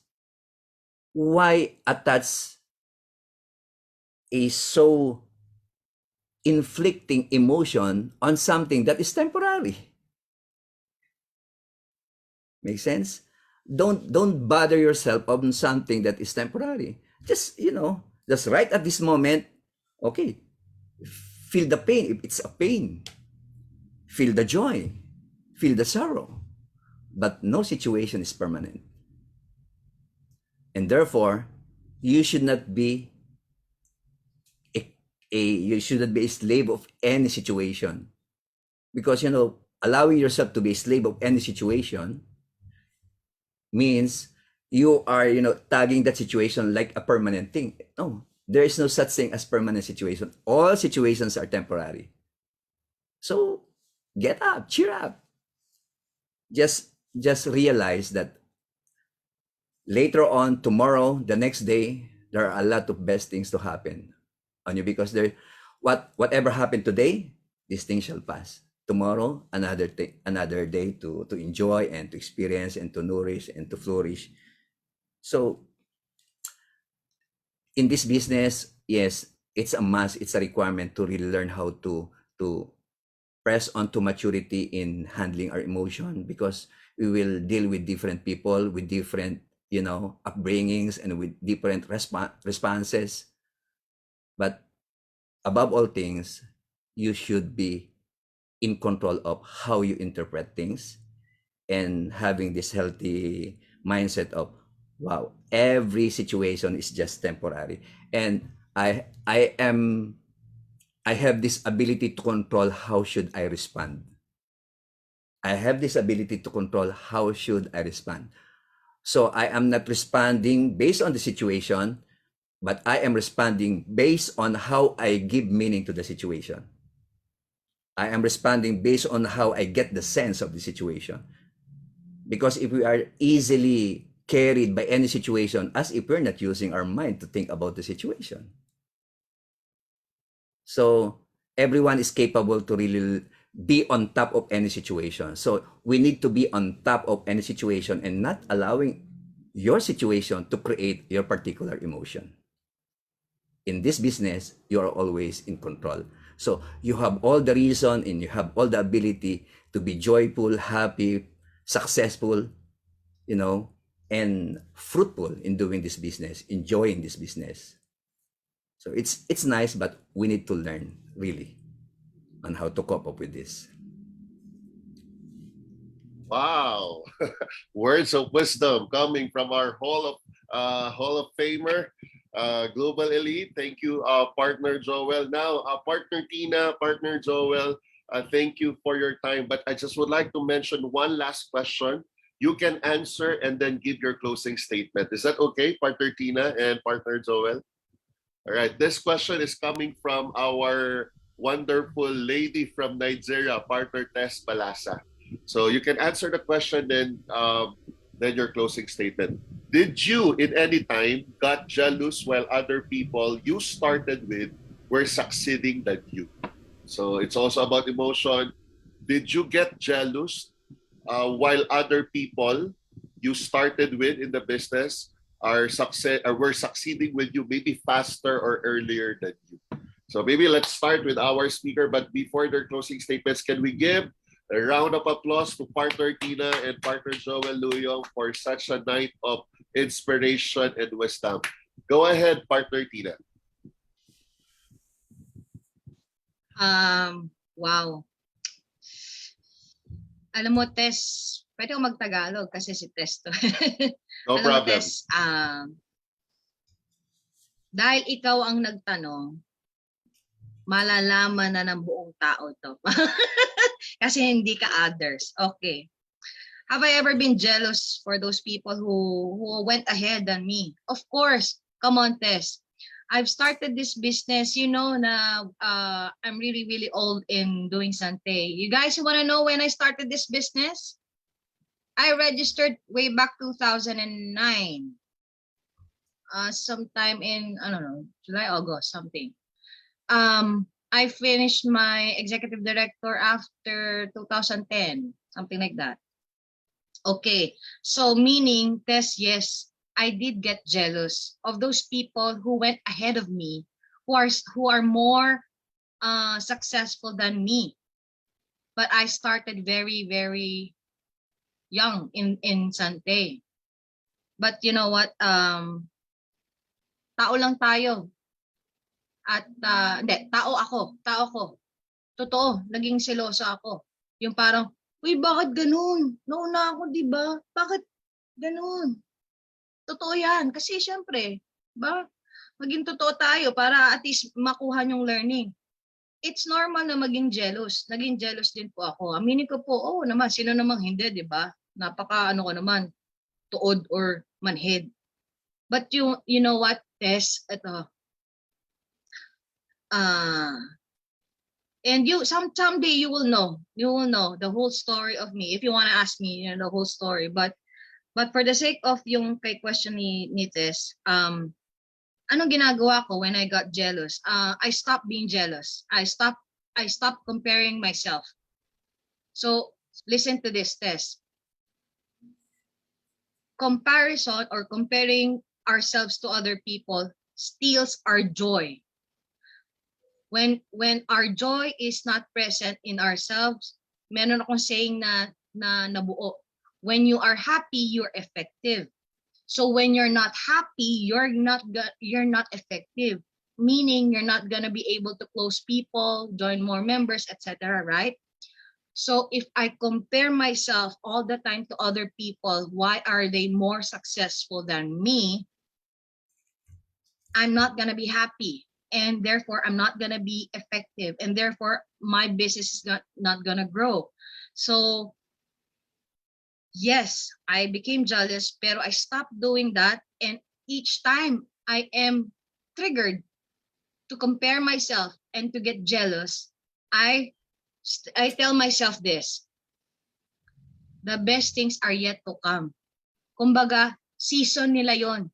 why attach a so inflicting emotion on something that is temporary? Make sense? Don't bother yourself on something that is temporary. Just right at this moment, okay, feel the pain if it's a pain. feel the joy, feel the sorrow, but no situation is permanent. And therefore, you should not be you should not be a slave of any situation, because allowing yourself to be a slave of any situation means you are tagging that situation like a permanent thing. No, there is no such thing as permanent situation. All situations are temporary. So get up, cheer up. Just realize that later on, tomorrow, the next day, there are a lot of best things to happen on you, because whatever happened today, this thing shall pass. Tomorrow, another day to enjoy and to experience and to nourish and to flourish. So in this business, yes, it's a must, it's a requirement to really learn how to press on to maturity in handling our emotion, because we will deal with different people with different upbringings and with different responses. But above all things, you should be in control of how you interpret things, and having this healthy mindset of, wow, every situation is just temporary, and I have this ability to control how should I respond. I have this ability to control how should I respond. So I am not responding based on the situation, but I am responding based on how I give meaning to the situation. I am responding based on how I get the sense of the situation. Because if we are easily carried by any situation, as if we're not using our mind to think about the situation. So everyone is capable to really be on top of any situation. So we need to be on top of any situation and not allowing your situation to create your particular emotion. In this business, you are always in control. So you have all the reason and you have all the ability to be joyful, happy, successful, and fruitful in doing this business, enjoying this business. So it's nice, but we need to learn really on how to cope up with this. Wow. Words of wisdom coming from our Hall of Famer, Global Elite. Thank you, partner Joel. Now, partner Tina, partner Joel, thank you for your time. But I just would like to mention one last question. You can answer and then give your closing statement. Is that okay, partner Tina and partner Joel? All right. This question is coming from our wonderful lady from Nigeria, partner Tess Balasa. So you can answer the question, then your closing statement. Did you, in any time, got jealous while other people you started with were succeeding than you? So it's also about emotion. Did you get jealous while other people you started with in the business were succeeding with you maybe faster or earlier than you? So maybe let's start with our speaker, but before their closing statements, can we give a round of applause to partner Tina and partner Joel Luyong for such a night of inspiration and wisdom. Go ahead, partner Tina. Wow. Alam mo, Tess, pwede ko mag-Tagalog kasi si Tess to. No Alam mo, problem. Tess, dahil ikaw ang nagtanong, malalaman na ng buong tao to. Kasi hindi ka others. Okay. Have I ever been jealous for those people who went ahead than me? Of course. Come on, Tess. I've started this business, na I'm really, really old in doing Sante. You guys want to know when I started this business? I registered way back 2009. Sometime in, I don't know, July, August, something. I finished my executive director after 2010, something like that. Okay, so meaning, Tess, yes, I did get jealous of those people who went ahead of me, who are more successful than me. But I started very, very young in Sante. But you know what? Tao lang tayo. At hindi, tao ako. Totoo, naging selosa ako. Yung parang, uy, bakit ganun? Nauna ako, di ba? Bakit ganun? Totoo yan. Kasi syempre, ba? Maging totoo tayo para at least makuha yung learning. It's normal na maging jealous. Naging jealous din po ako. Aminin ko po, oo naman, sino namang hindi, di ba? Napaka ano ko naman, tuod or manhid. But you know what, Tess, ito, and someday you will know the whole story of me if you want to ask me, the whole story. But for the sake of yung kay question ni Tess, anong ginagawa ko when I got jealous? I stopped being jealous. I stopped comparing myself. So listen to this, Tess. Comparison or comparing ourselves to other people steals our joy. When our joy is not present in ourselves, meron akong saying na nabuo. When you are happy, you're effective. So when you're not happy, you're not effective. Meaning you're not gonna be able to close people, join more members, etc. Right? So if I compare myself all the time to other people, why are they more successful than me? I'm not gonna be happy. And therefore, I'm not gonna be effective. And therefore, my business is not gonna grow. So yes, I became jealous, pero I stopped doing that. And each time I am triggered to compare myself and to get jealous, I tell myself this: the best things are yet to come. Kumbaga, season nila yon.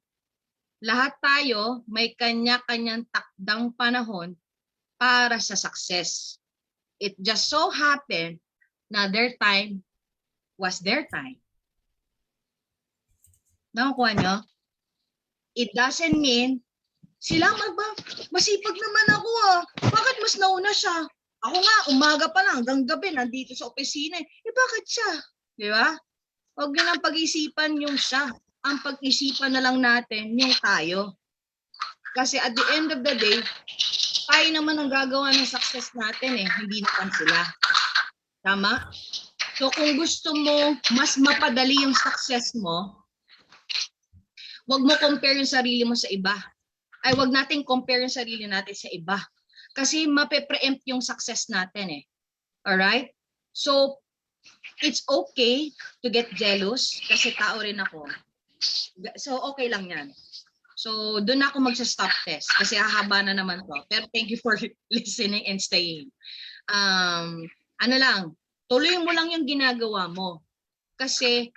Lahat tayo may kanya-kanyang takdang panahon para sa success. It just so happened na their time was their time. Nakukuha nyo? It doesn't mean, sila masipag naman ako ah. Bakit mas nauna siya? Ako nga, umaga pa lang, hanggang gabi, nandito sa opisina. Bakit siya? Di ba? Huwag nyo nang pag-isipan yung siya. Ang pag-isipan na lang natin yung tayo. Kasi at the end of the day, tayo naman ang gagawa ng success natin hindi naman sila. Tama? So kung gusto mo mas mapadali yung success mo, wag mo compare yung sarili mo sa iba. Ay wag nating compare yung sarili natin sa iba. Kasi mape-preempt yung success natin Alright? So, it's okay to get jealous kasi tao rin ako. So, okay lang yan. So, doon ako magsa-stop test kasi hahaba na naman to. Pero thank you for listening and staying. Ano lang, tuloy mo lang yung ginagawa mo. Kasi,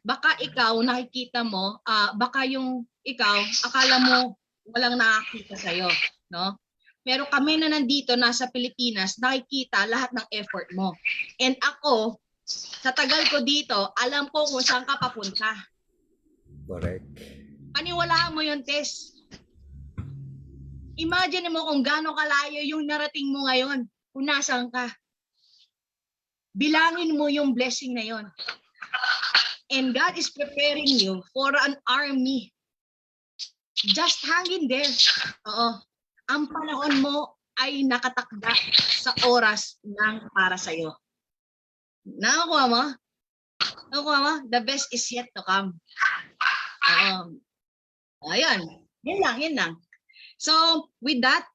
baka ikaw, nakikita mo, baka yung ikaw, akala mo walang nakakita sa'yo. No? Pero kami na nandito, nasa Pilipinas, nakikita lahat ng effort mo. And ako, sa tagal ko dito, alam ko kung saan ka papunta. Correct. Paniwalaan mo yun, Tess. Imagine mo kung gaano kalayo yung narating mo ngayon, kung nasaan ka. Bilangin mo yung blessing na yon. And God is preparing you for an army. Just hang in there. Oo. Ang panahon mo ay nakatakda sa oras ng para sa'yo. Nakuha mo? Nakuha mo? The best is yet to come. Ayan. Yun lang. So, with that,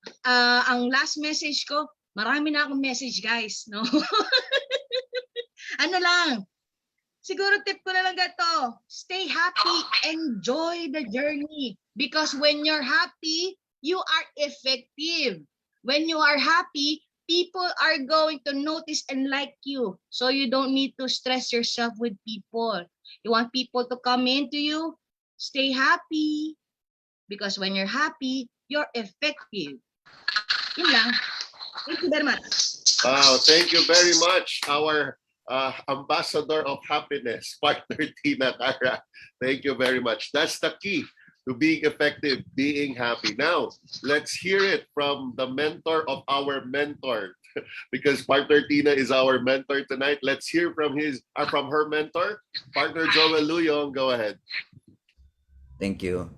ang last message ko, marami na akong message, guys. No? Ano lang, siguro tip ko na lang gato, stay happy, enjoy the journey. Because when you're happy, you are effective. When you are happy, people are going to notice and like you. So you don't need to stress yourself with people. You want people to come into you, stay happy. Because when you're happy, you're effective. Yun lang. Thank you very much. Wow, thank you very much, our ambassador of happiness, partner Tina Carag. Thank you very much. That's the key to being effective, being happy. Now, let's hear it from the mentor of our mentor, because partner Tina is our mentor tonight. Let's hear from her mentor, partner Joel Luyong. Go ahead. Thank you.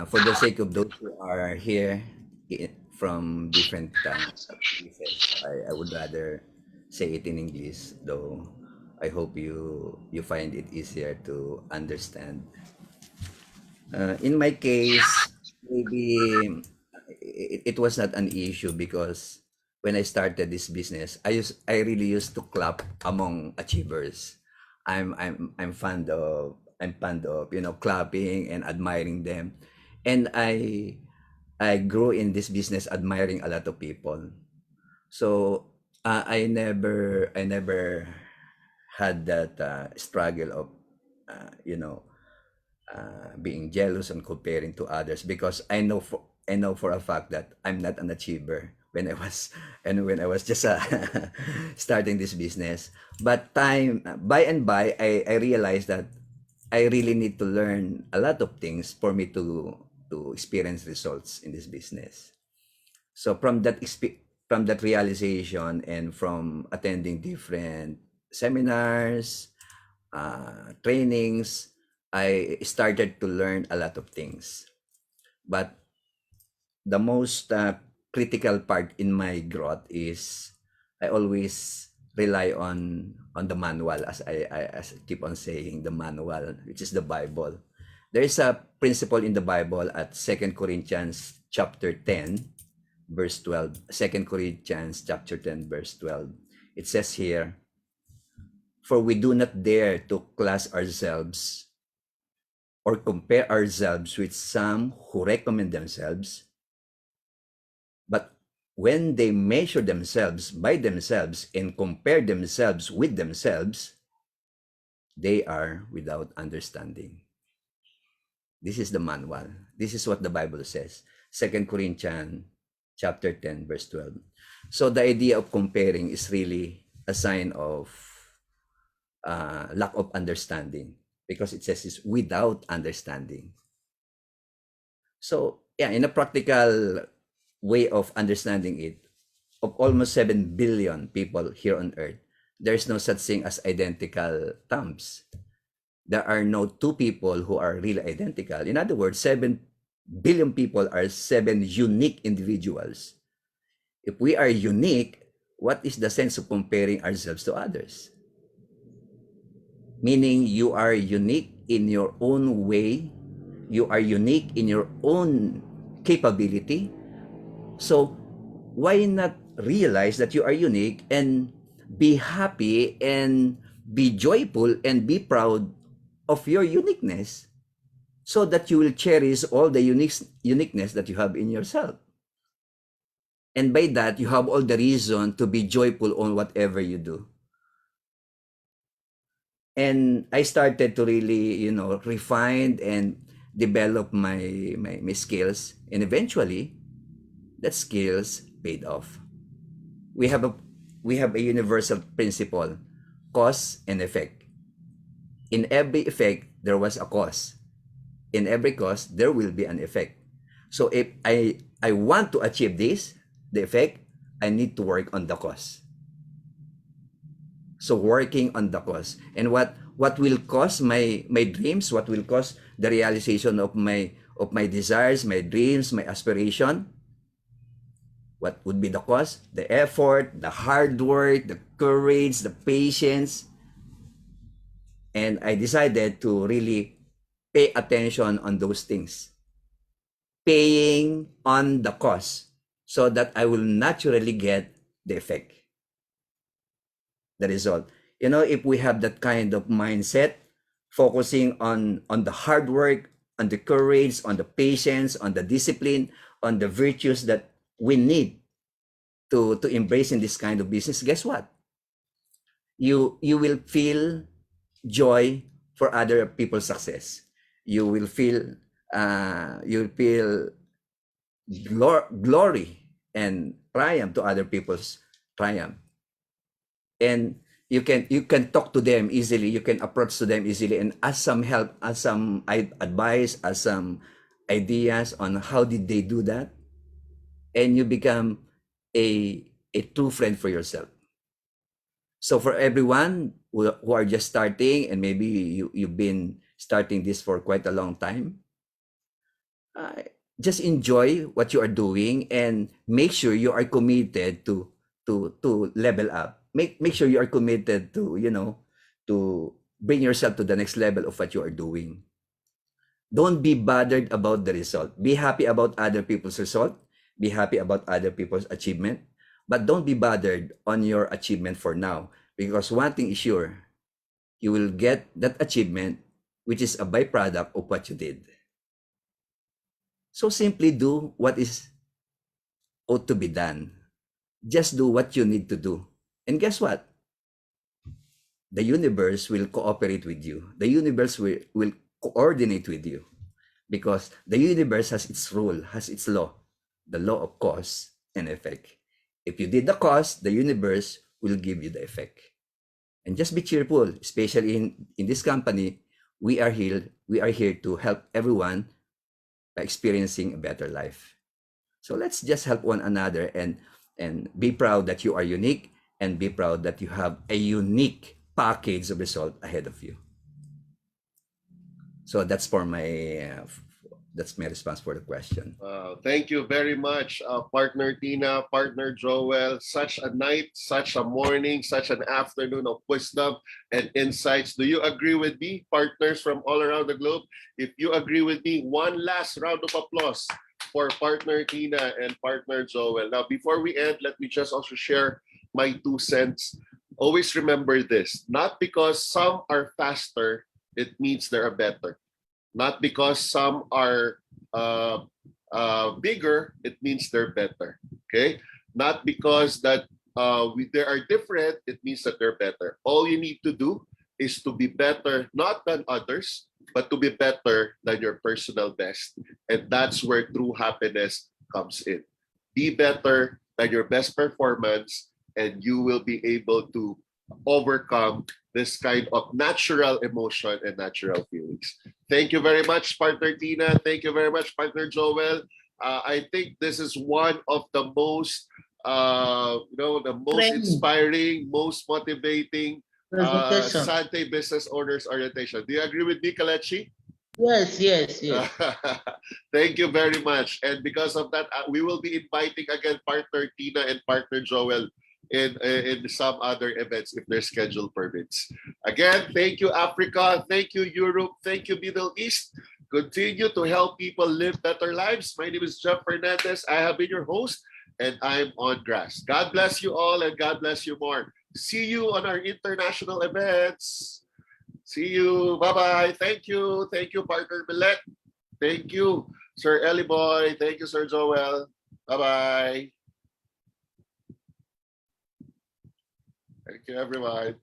For the sake of those who are here from different places, I would rather say it in English, though I hope you find it easier to understand. In my case, maybe it was not an issue because when I started this business, I really used to clap among achievers. I'm fond of clapping and admiring them, and I grew in this business admiring a lot of people. So I never had that struggle of you know being jealous and comparing to others, because I know for a fact that I'm not an achiever when I was and when I was just starting this business. But time by and by, I realized that I really need to learn a lot of things for me to experience results in this business. So from that realization and from attending different seminars, trainings, I started to learn a lot of things. But the most critical part in my growth is I always rely on the manual, as I keep on saying, the manual, which is the Bible. There is a principle in the Bible at 2 Corinthians chapter 10 verse 12. 2 Corinthians chapter 10 verse 12. It says here, "For we do not dare to class ourselves or compare ourselves with some who recommend themselves, but when they measure themselves by themselves and compare themselves with themselves, they are without understanding." This is the manual. This is what the Bible says. 2 Corinthians chapter 10 verse 12. So the idea of comparing is really a sign of lack of understanding, because it says it's without understanding. So yeah, in a practical way of understanding it, of almost 7 billion people here on earth, there's no such thing as identical thumbs. There are no two people who are really identical. In other words, 7 billion people are 7 unique individuals. If we are unique, what is the sense of comparing ourselves to others? Meaning you are unique in your own way, you are unique in your own capability. So why not realize that you are unique and be happy and be joyful and be proud of your uniqueness, so that you will cherish all the uniqueness that you have in yourself. And by that, you have all the reason to be joyful on whatever you do. And I started to really, refine and develop my skills. And eventually, that skills paid off. We have a universal principle, cause and effect. In every effect, there was a cause. In every cause, there will be an effect. So if I want to achieve this, the effect, I need to work on the cause. So working on the cause. And what will cause my dreams, what will cause the realization of my desires, my dreams, my aspiration? What would be the cause? The effort, the hard work, the courage, the patience. And I decided to really pay attention on those things. Paying on the cause, so that I will naturally get the effect, the result. If we have that kind of mindset, focusing on the hard work, on the courage, on the patience, on the discipline, on the virtues that we need to embrace in this kind of business, guess what? You will feel joy for other people's success. You will feel glory and triumph to other people's triumph. And you can talk to them easily, you can approach to them easily and ask some help, ask some advice, ask some ideas on how did they do that, and you become a true friend for yourself. So for everyone who are just starting, and maybe you've been starting this for quite a long time, just enjoy what you are doing and make sure you are committed to to level up. Make sure you are committed to, you know, to bring yourself to the next level of what you are doing. Don't be bothered about the result. Be happy about other people's result. Be happy about other people's achievement. But don't be bothered on your achievement for now. Because one thing is sure, you will get that achievement, which is a byproduct of what you did. So simply do what is ought to be done. Just do what you need to do. And guess what? The universe will cooperate with you. The universe will coordinate with you. Because the universe has its rule, has its law, the law of cause and effect. If you did the cause, the universe will give you the effect. And just be cheerful, especially in this company. We are here to help everyone by experiencing a better life. So let's just help one another and be proud that you are unique, and be proud that you have a unique package of result ahead of you. So that's my response for the question. Thank you very much, partner Tina, partner Joel. Such a night, such a morning, such an afternoon of wisdom and insights. Do you agree with me, partners from all around the globe? If you agree with me, one last round of applause for partner Tina and partner Joel. Now, before we end, let me just also share my 2 cents. Always remember this: not because some are faster, it means they are better. Not because some are bigger, it means they're better. Okay? Not because that they are different, it means that they're better. All you need to do is to be better, not than others, but to be better than your personal best. And that's where true happiness comes in. Be better than your best performance, and you will be able to overcome this kind of natural emotion and natural feelings. Thank you very much, partner Tina. Thank you very much, partner Joel. I think this is one of the most, the most inspiring, most motivating Sante Business Owners Orientation. Do you agree with me, Kalechi? Yes, yes, yes. Thank you very much. And because of that, we will be inviting again partner Tina and partner Joel in some other events if their schedule permits. Again, thank you, Africa. Thank you, Europe. Thank you, Middle East. Continue to help people live better lives. My name is Jeff Fernandez. I have been your host, and I'm on grass. God bless you all, and God bless you more. See you on our international events. See you. Bye-bye. Thank you. Thank you, partner Millet. Thank you, Sir Ellie Boy. Thank you, Sir Joel. Bye-bye. Thank you, everyone.